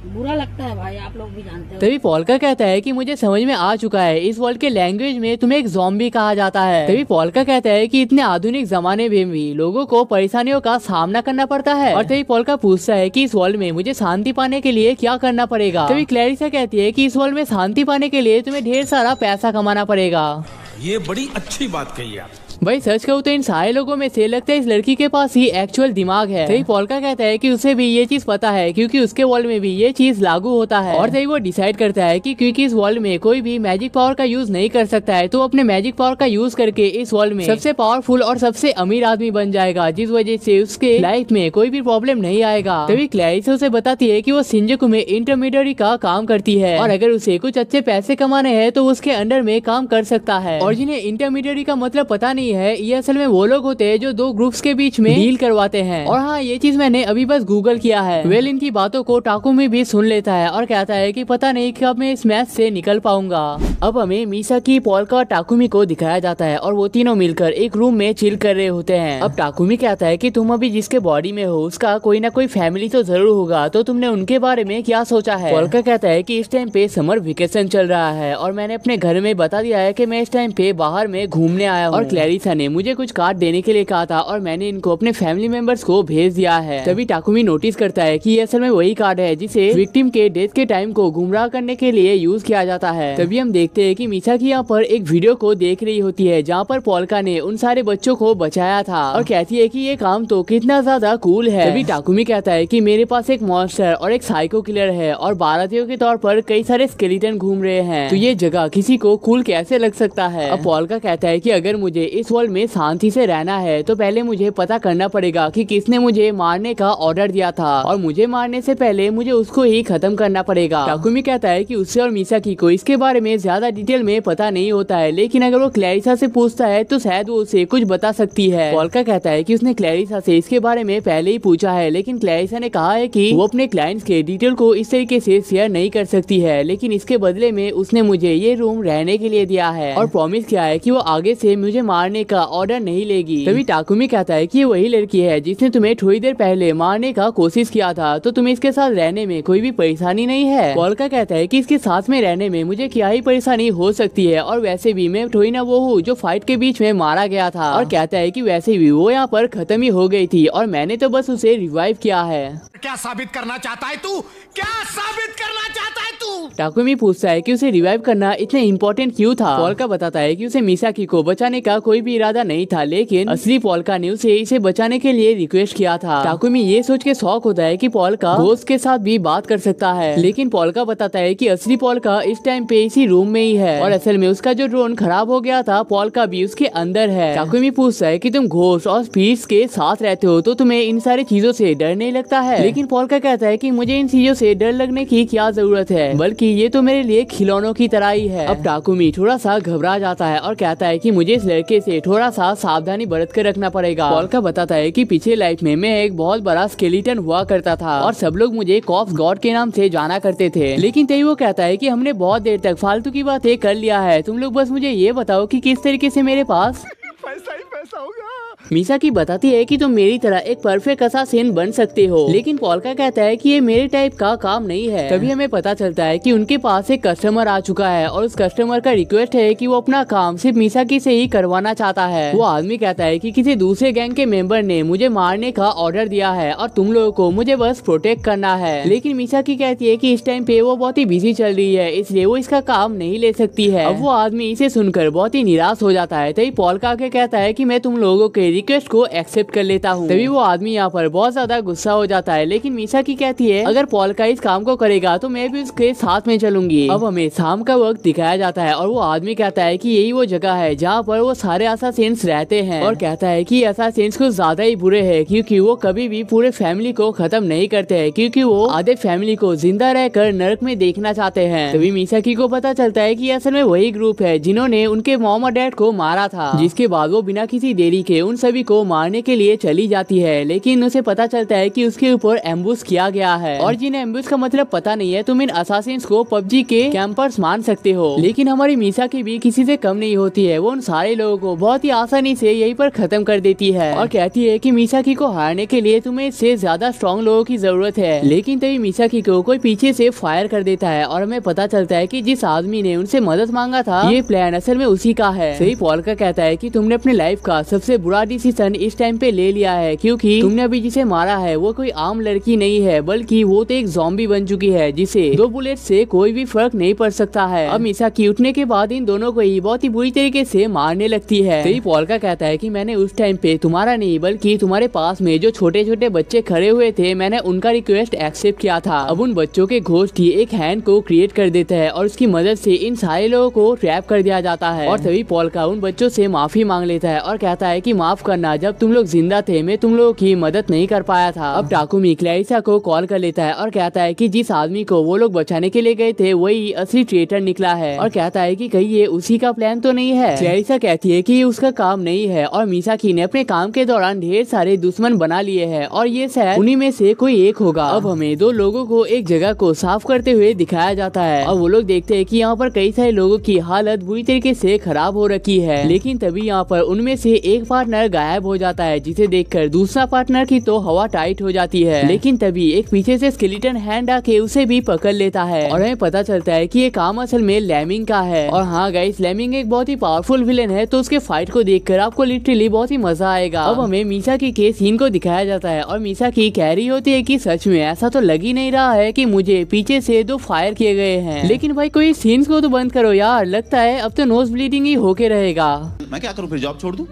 बुरा लगता है भाई, आप लोग भी जानते हो। तभी पोल्का कहता है कि मुझे समझ में आ चुका है, इस वर्ल्ड के लैंग्वेज में तुम्हें एक ज़ॉम्बी कहा जाता है। तभी पोल्का कहता है कि इतने आधुनिक जमाने में भी लोगों को परेशानियों का सामना करना पड़ता है। और तभी पोल्का पूछता है कि इस वर्ल्ड में मुझे शांति पाने के लिए क्या करना पड़ेगा। तभी क्लैरिसा कहती है कि इस वर्ल्ड में शांति पाने के लिए तुम्हें ढेर सारा पैसा कमाना पड़ेगा। ये बड़ी अच्छी बात कही आप। भाई सच कहूँ तो इन सारे लोगों में से लगता है इस लड़की के पास ही एक्चुअल दिमाग है। तभी पोल्का कहता है कि उसे भी ये चीज पता है क्योंकि उसके वर्ल्ड में भी ये चीज लागू होता है। और तभी वो डिसाइड करता है कि क्योंकि इस वर्ल्ड में कोई भी मैजिक पावर का यूज नहीं कर सकता है, तो अपने मैजिक पावर का यूज करके इस वर्ल्ड में सबसे पावरफुल और सबसे अमीर आदमी बन जाएगा, जिस वजह से उसके लाइफ में कोई भी प्रॉब्लम नहीं आएगा। तभी क्लैरिसा उसे बताती है कि वो शिंजुकू में इंटरमीडियरी का काम करती है और अगर उसे कुछ अच्छे पैसे कमाने हैं तो उसके अंडर में काम कर सकता है। और जिन्हें इंटरमीडियरी का मतलब पता नहीं है, ये असल में वो लोग होते हैं जो 2 ग्रुप्स के बीच में डील करवाते हैं। और हाँ, ये चीज मैंने अभी बस गूगल किया है। वेल इनकी बातों को टाकुमी भी सुन लेता है और कहता है कि पता नहीं कब मैं इस मैच से निकल पाऊंगा। अब हमें मिसाकी, पोल्का और टाकुमी को दिखाया जाता है और वो तीनों मिलकर एक रूम में चिल कर रहे होते हैं। अब टाकुमी कहता है कि तुम अभी जिसके बॉडी में हो उसका कोई ना कोई फैमिली तो जरूर होगा, तो तुमने उनके बारे में क्या सोचा है। पोल्का कहता है कि इस टाइम पे समर वेकेशन चल रहा है और मैंने अपने घर में बता दिया है कि मैं इस टाइम पे बाहर में घूमने आया हूँ और क्लैरिसा ने मुझे कुछ कार्ड देने के लिए कहा था और मैंने इनको अपने फैमिली मेंबर्स को भेज दिया है। तभी टाकुमी नोटिस करता है कि ये असल में वही कार्ड है जिसे विक्टिम के डेथ के टाइम को गुमराह करने के लिए यूज किया जाता है। तभी हम देखते हैं कि मिसाकी यहाँ पर एक वीडियो को देख रही होती है जहाँ पर पोल्का ने उन सारे बच्चों को बचाया था और कहती है कि ये काम तो कितना ज्यादा कूल है। तभी टाकुमी कहता है कि मेरे पास एक मॉन्स्टर और एक साइको किलर है और भारतीयों के तौर पर कई सारे स्केलेटन घूम रहे हैं, तो ये जगह किसी को कूल कैसे लग सकता है। अब पोल्का कहता है कि अगर मुझे इस वर्ल्ड में शांति से रहना है तो पहले मुझे पता करना पड़ेगा कि किसने मुझे मारने का ऑर्डर दिया था और मुझे मारने से पहले मुझे उसको ही खत्म करना पड़ेगा। टाकुमी कहता है कि उससे और मिसाकी को इसके बारे में ज्यादा डिटेल में पता नहीं होता है, लेकिन अगर वो क्लैरिसा से पूछता है तो शायद वो उसे कुछ बता सकती है। पोल्का कहता है कि उसने क्लैरिसा से इसके बारे में पहले ही पूछा है, लेकिन क्लैरिसा ने कहा है कि वो अपने क्लाइंट्स के डिटेल को इस तरीके से शेयर नहीं कर सकती है, लेकिन इसके बदले में उसने मुझे ये रूम रहने के लिए दिया है और प्रॉमिस किया है कि वो आगे से मुझे मारने का ऑर्डर नहीं लेगी। तभी टाकुमी कहता है कि ये वही लड़की है जिसने तुम्हें थोड़ी देर पहले मारने का कोशिश किया था, तो तुम्हें इसके साथ रहने में कोई भी परेशानी नहीं है। पोल्का कहता है कि इसके साथ में रहने में मुझे क्या ही परेशानी हो सकती है और वैसे भी मैं थोड़ी ना वो हूँ जो फाइट के बीच में मारा गया था। और कहता है कि वैसे भी वो यहाँ पर खत्म ही हो गई थी और मैंने तो बस उसे रिवाइव किया है। क्या साबित करना चाहता है तू? क्या साबित करना चाहता है तू? टाकुमी पूछता है कि उसे रिवाइव करना इतना इम्पोर्टेंट क्यों था। पोल्का बताता है कि उसे मिसाकी को बचाने का कोई भी इरादा नहीं था, लेकिन असली पोल्का ने उसे इसे बचाने के लिए रिक्वेस्ट किया था। टाकुमी ये सोच के शॉक होता है कि पोल्का घोस्ट के साथ भी बात कर सकता है, लेकिन पोल्का बताता है कि असली पोल्का इस टाइम पे इसी रूम में ही है और असल में उसका जो ड्रोन खराब हो गया था पोल्का भी उसके अंदर है। टाकुमी पूछता है कि तुम घोस्ट और स्पिरिट्स के साथ रहते हो तो तुम्हें इन सारी चीजों से डर नहीं लगता है, लेकिन पोल्का कहता है कि मुझे इन चीजों से डर लगने की क्या जरूरत है, बल्कि ये तो मेरे लिए खिलौनों की तरह ही है। अब टाकुमी थोड़ा सा घबरा जाता है और कहता है कि मुझे इस लड़के से थोड़ा सा सावधानी बरत कर रखना पड़ेगा। पोल्का बताता है कि पिछले लाइफ में मैं एक बहुत बड़ा स्केलेटन हुआ करता था और सब लोग मुझे कॉप्स गॉड के नाम से जाना करते थे, लेकिन तभी वो कहता है कि हमने बहुत देर तक फालतू की बातें कर लिया है, तुम लोग बस मुझे ये बताओ कि किस तरीके से मेरे पास पैसा ही पैसा होगा। मिसाकी बताती है कि तुम मेरी तरह एक परफेक्ट असासिन बन सकते हो, लेकिन पोल्का कहता है कि ये मेरे टाइप का काम नहीं है। तभी हमें पता चलता है कि उनके पास एक कस्टमर आ चुका है और उस कस्टमर का रिक्वेस्ट है कि वो अपना काम सिर्फ मिसाकी से ही करवाना चाहता है। वो आदमी कहता है कि किसी दूसरे गैंग के मेंबर ने मुझे मारने का ऑर्डर दिया है और तुम लोगों को मुझे बस प्रोटेक्ट करना है, लेकिन मिसाकी कहती है कि इस टाइम पे वो बहुत ही बिजी चल रही है, इसलिए वो इसका काम नहीं ले सकती है। अब वो आदमी इसे सुनकर बहुत ही निराश हो जाता है। तभी पोल्का के कहता है कि मैं तुम लोगों के रिक्वेस्ट को एक्सेप्ट कर लेता हूँ। तभी वो आदमी यहाँ पर बहुत ज्यादा गुस्सा हो जाता है, लेकिन मिसाकी कहती है अगर पॉल का इस काम को करेगा तो मैं भी उसके साथ में चलूंगी। अब हमें शाम का वक्त दिखाया जाता है और वो आदमी कहता है कि यही वो जगह है जहाँ पर वो सारे असासिन्स रहते हैं, और कहता है कि असासिन्स कुछ ज्यादा ही बुरे हैं क्योंकि वो कभी भी पूरे फैमिली को खत्म नहीं करते हैं, क्योंकि वो आधे फैमिली को जिंदा रहकर नरक में देखना चाहते हैं। तभी मिसाकी को पता चलता है कि असल में वही ग्रुप है जिन्होंने उनके मॉम और डैड को मारा था। जिसके बाद वो बिना किसी देरी के उन सभी को मारने के लिए चली जाती है, लेकिन उसे पता चलता है कि उसके ऊपर एम्बुश किया गया है, और जिन्हें एम्बुश का मतलब पता नहीं है तुम इन असासिन्स को पबजी के कैंपर्स मान सकते हो। लेकिन हमारी मिसाकी भी किसी से कम नहीं होती है, वो उन सारे लोगों को बहुत ही आसानी से यहीं पर खत्म कर देती है और कहती है कि मिसाकी को हारने के लिए तुम्हें इससे ज्यादा स्ट्रॉन्ग लोगों की जरूरत है। लेकिन तभी मिसाकी को कोई पीछे से फायर कर देता है और हमें पता चलता है कि जिस आदमी ने उनसे मदद मांगा था ये प्लान असल में उसी का है। सही पॉल का कहता है कि तुमने अपने लाइफ का सबसे बुरा डिसीजन इस टाइम पे ले लिया है, क्योंकि तुमने अभी जिसे मारा है वो कोई आम लड़की नहीं है, बल्कि वो तो एक ज़ॉम्बी बन चुकी है जिसे 2 बुलेट से कोई भी फर्क नहीं पड़ सकता है। अब मिसाकी उठने के बाद इन दोनों को ही बहुत ही बुरी तरीके से मारने लगती है। सही पॉल का कहता है कि मैंने उस टाइम पे तुम्हारा नहीं बल्कि तुम्हारे पास में जो छोटे छोटे बच्चे खड़े हुए थे मैंने उनका रिक्वेस्ट एक्सेप्ट किया था। अब उन बच्चों के घोस्ट ही एक हैंड को क्रिएट कर देता है और उसकी मदद से इन सारे लोगों को ट्रैप कर दिया जाता है। और तभी पॉल का उन बच्चों से माफी मांग लेता है और कहता है कि माफ करना, जब तुम लोग जिंदा थे मैं तुम लोगों की मदद नहीं कर पाया था। अब टाकुमी क्लैरिसा को कॉल कर लेता है और कहता है कि जिस आदमी को वो लोग बचाने के लिए गए थे वही असली ट्रेटर निकला है, और कहता है कि कहीं ये उसी का प्लान तो नहीं है। क्लैरिसा कहती है कि ये उसका काम नहीं है और मिसाकी ने अपने काम के दौरान ढेर सारे दुश्मन बना लिए हैं और ये शायद उन्हीं में से कोई एक होगा। अब हमें 2 लोगों को एक जगह को साफ करते हुए दिखाया जाता है और वो लोग देखते हैं कि यहाँ पर कई सारे लोगों की हालत बुरी तरीके से खराब हो रखी है। लेकिन तभी यहाँ पर उनमें से एक पार्टनर गायब हो जाता है, जिसे देखकर दूसरा पार्टनर की तो हवा टाइट हो जाती है। लेकिन तभी एक पीछे से स्केलेटन हैंड आके उसे भी पकड़ लेता है और हमें पता चलता है कि ये काम असल में लेमिंग का है। और हाँ गाइस, लेमिंग एक बहुत ही पावरफुल विलेन है, तो उसके फाइट को देखकर आपको लिटरली बहुत ही मजा आएगा। अब हमें मिसाकी के सीन को दिखाया जाता है और मिसाकी कह रही होती है कि सच में ऐसा तो लग ही नहीं रहा है कि मुझे पीछे से 2 फायर किए गए हैं। लेकिन भाई कोई सीन्स को तो बंद करो यार, लगता है अब तो नोज ब्लीडिंग ही होके रहेगा। मैं क्या करूं, फिर जॉब छोड़ दूं?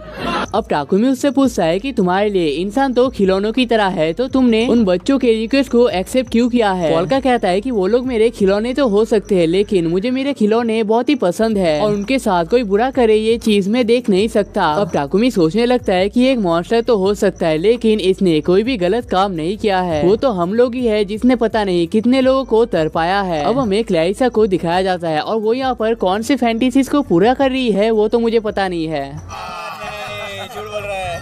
अब टाकुमी उससे पूछता है कि तुम्हारे लिए इंसान तो खिलौनों की तरह है, तो तुमने उन बच्चों के रिक्वेस्ट को एक्सेप्ट क्यों किया है? पॉल का कहता है कि वो लोग मेरे खिलौने तो हो सकते हैं, लेकिन मुझे मेरे खिलौने बहुत ही पसंद है और उनके साथ कोई बुरा करे ये चीज मैं देख नहीं सकता। अब टाकुमी सोचने लगता है कि एक मॉन्स्टर तो हो सकता है, लेकिन इसने कोई भी गलत काम नहीं किया है, वो तो हम लोग ही है जिसने पता नहीं कितने लोगों को तरपाया है। अब हमें क्लैरिसा को दिखाया जाता है और वो यहाँ पर कौन से फैंटेसीज को पूरा कर रही है वो तो मुझे पता नहीं है।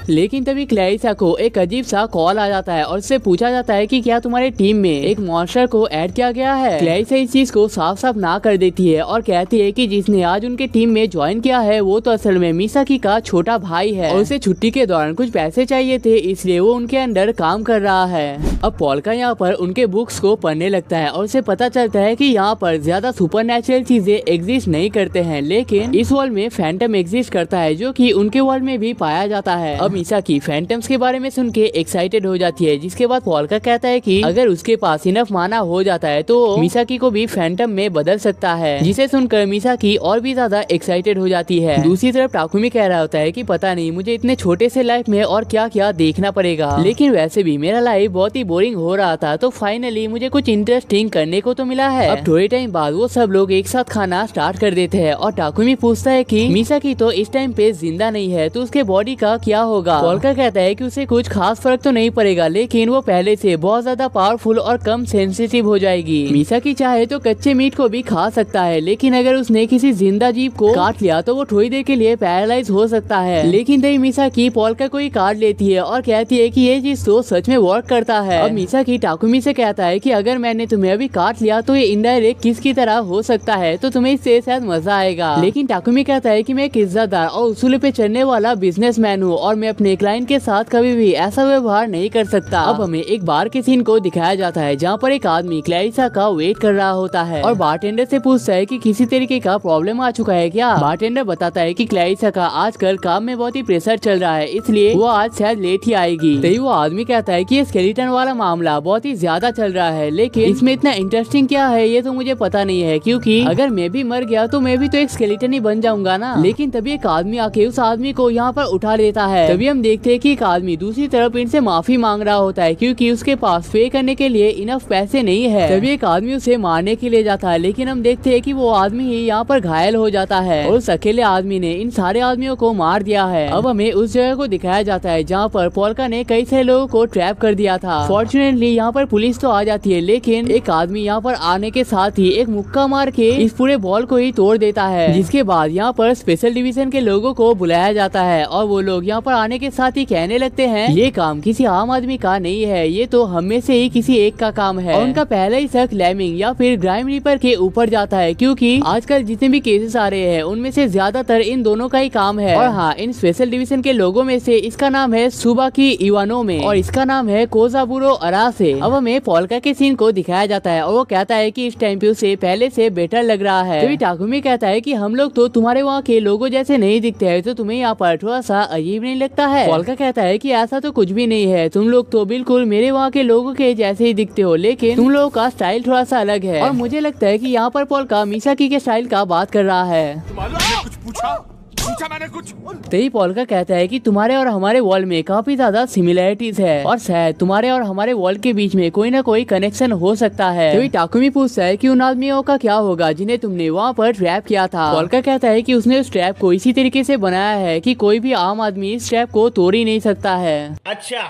लेकिन तभी क्लैरिसा को एक अजीब सा कॉल आ जाता है और उससे पूछा जाता है कि क्या तुम्हारे टीम में एक मॉन्स्टर को ऐड किया गया है। क्लैरिसा इस चीज को साफ साफ ना कर देती है और कहती है कि जिसने आज उनके टीम में ज्वाइन किया है वो तो असल में मिसाकी का छोटा भाई है और उसे छुट्टी के दौरान कुछ पैसे चाहिए थे, इसलिए वो उनके अंडर काम कर रहा है। अब पॉल का यहाँ पर उनके बुक्स को पढ़ने लगता है और उसे पता चलता है कि यहाँ पर ज्यादा सुपरनैचुरल चीजें एग्जिस्ट नहीं करते हैं, लेकिन इस वर्ल्ड में फैंटम एग्जिस्ट करता है जो कि उनके वर्ल्ड में भी पाया जाता है। अब मिसाकी फैंटम्स के बारे में सुन के एक्साइटेड हो जाती है, जिसके बाद पॉल का कहता है कि अगर उसके पास इनफ माना हो जाता है तो मिसाकी को भी फैंटम में बदल सकता है, जिसे सुनकर मिसाकी और भी ज्यादा एक्साइटेड हो जाती है। दूसरी तरफ टाकुमी कह रहा होता है कि पता नहीं मुझे इतने छोटे से लाइफ में और क्या क्या देखना पड़ेगा, लेकिन वैसे भी मेरा लाइफ बहुत ही बोरिंग हो रहा था, तो फाइनली मुझे कुछ इंटरेस्टिंग करने को तो मिला है। अब थोड़े टाइम बाद वो सब लोग एक साथ खाना स्टार्ट कर देते हैं और टाकुमी पूछता है कि मिसाकी तो इस टाइम पे जिंदा नहीं है, तो उसके बॉडी का क्या होगा। पॉल का कहता है कि उसे कुछ खास फर्क तो नहीं पड़ेगा, लेकिन वो पहले से बहुत ज्यादा पावरफुल और कम सेंसिटिव हो जाएगी। मिसाकी चाहे तो कच्चे मीट को भी खा सकता है, लेकिन अगर उसने किसी जिंदा जीव को काट लिया तो वो थोड़ी देर के लिए पैरालाइज हो सकता है। लेकिन तभी मिसाकी पॉल का कोई कार्ड लेती है और कहती है कि ये चीज तो सच में वर्क करता है। अब मिसाकी टाकुमी से कहता है कि अगर मैंने तुम्हें अभी काट लिया तो ये इनडायरेक्ट किसकी तरह हो सकता है, तो तुम्हें इससे शायद मजा आएगा। लेकिन टाकुमी कहता है कि मैं एक इज्जतदार और उसूल पे चलने वाला बिजनेसमैन हूँ और मैं अपने क्लाइंट के साथ कभी भी ऐसा व्यवहार नहीं कर सकता। अब हमें एक बार के सीन को दिखाया जाता है जहाँ पर एक आदमी क्लैरिसा का वेट कर रहा होता है और बारटेंडर से पूछता है कि किसी तरीके का प्रॉब्लम आ चुका है क्या। बारटेंडर बताता है कि क्लैरिसा का आजकल काम में बहुत ही प्रेशर चल रहा है, इसलिए वो आज शायद लेट ही आएगी। तभी वो आदमी कहता है कि ये स्केलेटन वाला मामला बहुत ही ज्यादा चल रहा है, लेकिन इसमें इतना इंटरेस्टिंग क्या है ये तो मुझे पता नहीं है, क्योंकि अगर मैं भी मर गया तो मैं भी तो एक स्केलेटन ही बन जाऊंगा ना। लेकिन तभी एक आदमी आके उस आदमी को यहाँ पर उठा लेता है। तभी हम देखते हैं कि एक आदमी दूसरी तरफ इनसे माफी मांग रहा होता है क्योंकि उसके पास पे करने के लिए इनफ पैसे नहीं है। तभी एक आदमी उसे मारने के लिए जाता है, लेकिन हम देखते हैं कि वो आदमी ही यहाँ पर घायल हो जाता है और उस अकेले आदमी ने इन सारे आदमियों को मार दिया है। अब हमें उस जगह को दिखाया जाता है जहाँ पर पोल्का ने कई सारे लोगों को ट्रैप कर दिया था। फॉर्चुनेटली यहाँ पर पुलिस तो आ जाती है, लेकिन एक आदमी यहाँ पर आने के साथ ही एक मुक्का मार के इस पूरे बॉल को ही तोड़ देता है, जिसके बाद यहाँ पर स्पेशल डिवीजन के लोगों को बुलाया जाता है और वो लोग यहाँ पर आने के साथ ही कहने लगते हैं ये काम किसी आम आदमी का नहीं है, ये तो हम में से ही किसी एक का काम है। और उनका पहला ही शक लेमिंग या फिर ग्राइम रीपर के ऊपर जाता है क्योंकि आजकल जितने भी केसेस आ रहे हैं उनमें से ज्यादातर इन दोनों का ही काम है। और हाँ, इन स्पेशल डिवीजन के लोगों में से इसका नाम है सुबाकी इवानोमे और इसका नाम है कोजाबुरो अरासे। अब हमें पोल्का के सीन को दिखाया जाता है और वो कहता है कि इस टाइम पे उसे पहले से बेटर लग रहा है। तभी टाकुमी कहता है कि हम लोग तो तुम्हारे वहाँ के लोगों जैसे नहीं दिखते हैं, तो तुम्हें यहाँ पर थोड़ा सा अजीब नहीं लगता है? पोल्का कहता है कि ऐसा तो कुछ भी नहीं है, तुम लोग तो बिल्कुल मेरे वहाँ के लोगों के जैसे ही दिखते हो, लेकिन तुम लोगों का स्टाइल थोड़ा सा अलग है। और मुझे लगता है कि यहाँ पर पोल्का मिसाकी के स्टाइल का बात कर रहा है। कुछ पूछा मैंने कुछ। तभी पोल्का कहता है कि तुम्हारे और हमारे वॉल में काफी ज्यादा सिमिलैरिटीज है और शायद तुम्हारे और हमारे वॉल के बीच में कोई ना कोई कनेक्शन हो सकता है। तभी टाकुमी पूछता है कि उन आदमियों का क्या होगा जिन्हें तुमने वहाँ पर ट्रैप किया था। पोल्का कहता है कि उसने उस ट्रैप को इसी तरीके से बनाया है कि कोई भी आम आदमी इस ट्रैप को तोड़ ही नहीं सकता है। अच्छा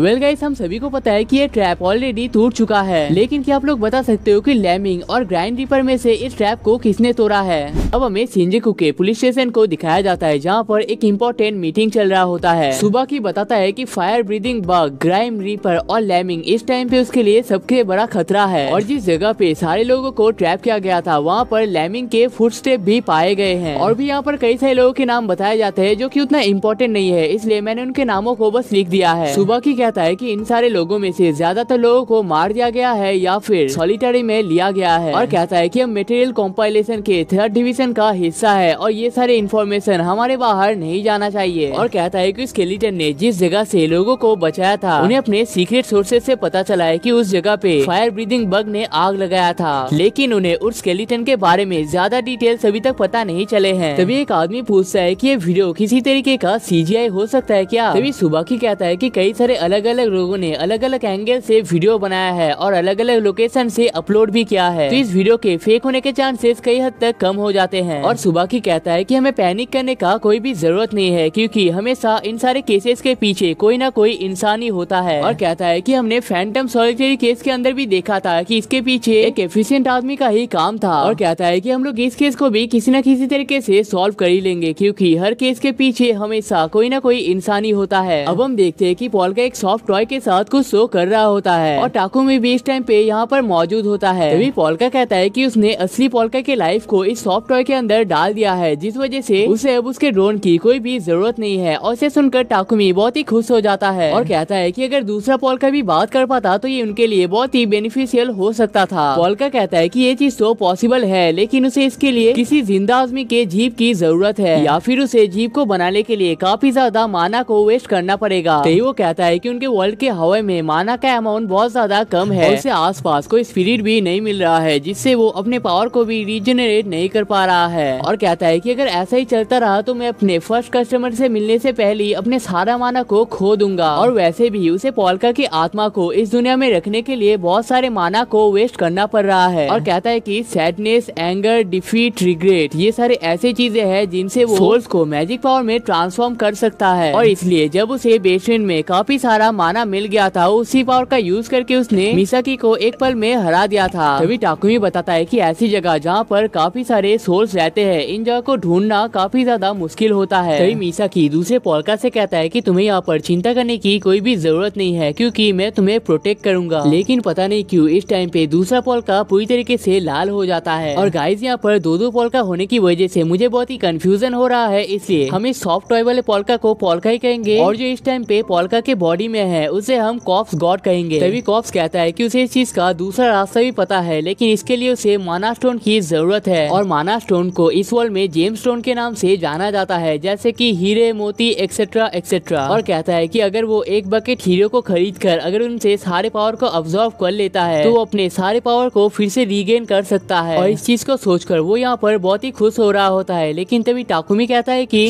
वेल गाइस, हम सभी को पता है कि ये ट्रैप ऑलरेडी टूट चुका है, लेकिन क्या आप लोग बता सकते हो कि लेमिंग और ग्राइंड रीपर में से इस ट्रैप को किसने तोड़ा है? अब हमें शिंजुकू के पुलिस स्टेशन को दिखाया जाता है जहाँ पर एक इम्पोर्टेंट मीटिंग चल रहा होता है। सुबह की बताता है कि fire breathing bug, grime reaper और लेमिंग इस टाइम पे उसके लिए सबसे बड़ा खतरा है और जिस जगह पे सारे लोगों को ट्रैप किया गया था वहाँ पर लेमिंग के फुटस्टेप भी पाए गए हैं। और भी यहाँ पर कई सारे लोगों के नाम बताए जाते हैं जो कि उतना इम्पोर्टेंट नहीं है, इसलिए मैंने उनके नामों को बस लिख दिया है। सुबह की कहता है कि इन सारे लोगों में से ज्यादातर लोगों को मार दिया गया है या फिर सॉलिटरी में लिया गया है और कहता है कि हम मटेरियल कॉम्पाइलेशन के 3rd डिवीजन का हिस्सा है और ये सारे इन्फॉर्मेशन हमारे बाहर नहीं जाना चाहिए। और कहता है कि स्केलेटन ने जिस जगह से लोगों को बचाया था उन्हें अपने सीक्रेट सोर्सेज से पता चला है कि उस जगह पे फायर ब्रीदिंग बग ने आग लगाया था, लेकिन उन्हें उस स्केलेटन के बारे में ज्यादा डिटेल्स अभी तक पता नहीं चले हैं। तभी एक आदमी पूछता है कि ये वीडियो किसी तरीके का CGI हो सकता है क्या? तभी सुबह की कहता है कि कई सारे अलग अलग लोगों ने अलग अलग एंगल से वीडियो बनाया है और अलग अलग लोकेशन से अपलोड भी किया है, तो इस वीडियो के फेक होने के चांसेस कई हद तक कम हो जाते हैं। और सुबह की कहता है कि हमें पैनिक करने का कोई भी जरूरत नहीं है क्योंकि हमेशा इन सारे केसेस के पीछे कोई ना कोई इंसान ही होता है। और कहता है कि हमने फैंटम सॉलिटरी केस के अंदर भी देखा था कि इसके पीछे एक एफिशिएंट आदमी का ही काम था। और कहता है कि हम लोग इस केस को भी किसी न किसी तरीके से सॉल्व कर ही लेंगे क्योंकि हर केस के पीछे हमेशा कोई ना कोई इंसान ही होता है। अब हम देखते हैं कि पोल्का एक सॉफ्ट टॉय के साथ कुछ शो कर रहा होता है और टाकुमी भी इस टाइम पे यहाँ पर मौजूद होता है। तभी पोल्का कहता है कि उसने असली पोल्का के लाइफ को इस सॉफ्ट टॉय के अंदर डाल दिया है, जिस वजह से उसे अब उसके ड्रोन की कोई भी जरूरत नहीं है। और इसे सुनकर टाकुमी बहुत ही खुश हो जाता है और कहता है कि अगर दूसरा पोल्का भी बात कर पाता तो ये उनके लिए बहुत ही बेनिफिशियल हो सकता था। पोल्का कहता है कि ये चीज तो पॉसिबल है, लेकिन उसे इसके लिए किसी जिंदा आदमी के जीप की जरूरत है या फिर उसे जीप को बनाने के लिए काफी ज्यादा माना को वेस्ट करना पड़ेगा। तो वो कहता है कि उनके वर्ल्ड के हवा में माना का अमाउंट बहुत ज्यादा कम है और उसे आसपास कोई स्पिरिट भी नहीं मिल रहा है, जिससे वो अपने पावर को भी रीजनरेट नहीं कर पा रहा है। और कहता है कि अगर ऐसा ही चलता रहा तो मैं अपने फर्स्ट कस्टमर से मिलने से पहले ही अपने सारा माना को खो दूंगा। और वैसे भी उसे पोल्का की आत्मा को इस दुनिया में रखने के लिए बहुत सारे माना को वेस्ट करना पड़ रहा है। और कहता है कि सैडनेस, एंगर, डिफीट, रिग्रेट ये सारे ऐसे चीजें हैं जिनसे वो सोल्स को मैजिक पावर में ट्रांसफॉर्म कर सकता है। और इसलिए जब उसे बेसमेंट में काफी सारा माना मिल गया था उसी पावर का यूज करके उसने मिसाकी को एक पल में हरा दिया था। तभी टाकुमी बताता है कि ऐसी जगह जहाँ पर काफी सारे सोल्स रहते हैं इन जगह को ढूंढना काफी ज्यादा मुश्किल होता है। तभी मिसाकी दूसरे पोल्का से कहता है कि तुम्हें यहाँ पर चिंता करने की कोई भी जरूरत नहीं है क्योंकि मैं तुम्हें प्रोटेक्ट करूंगा। लेकिन पता नहीं क्यों इस टाइम पे दूसरा पोल्का पूरी तरीके से लाल हो जाता है। और गाइस यहाँ पर दो पोल्का होने की वजह से मुझे बहुत ही कंफ्यूजन हो रहा है, इसलिए हम इस सॉफ्ट टॉय वाले पोल्का को पोल्का ही कहेंगे और जो इस टाइम पे पोल्का के बॉडी में है उसे हम कॉप्स गॉड कहेंगे। तभी कॉप्स कहता है कि उसे इस चीज का दूसरा रास्ता भी पता है, लेकिन इसके लिए उसे माना स्टोन की जरूरत है। और माना स्टोन को इस वर्ल्ड में जेम्स स्टोन के नाम से जाना जाता है, जैसे कि हीरे, मोती एक्सेट्रा एक्सेट्रा। और कहता है कि अगर वो एक बकेट हीरो को खरीद कर अगर उनसे सारे पावर को अब्सॉर्ब कर लेता है तो वो अपने सारे पावर को फिर से रीगेन कर सकता है। और इस चीज को सोचकर वो यहाँ पर बहुत ही खुश हो रहा होता है। लेकिन तभी टाकुमी कहता है कि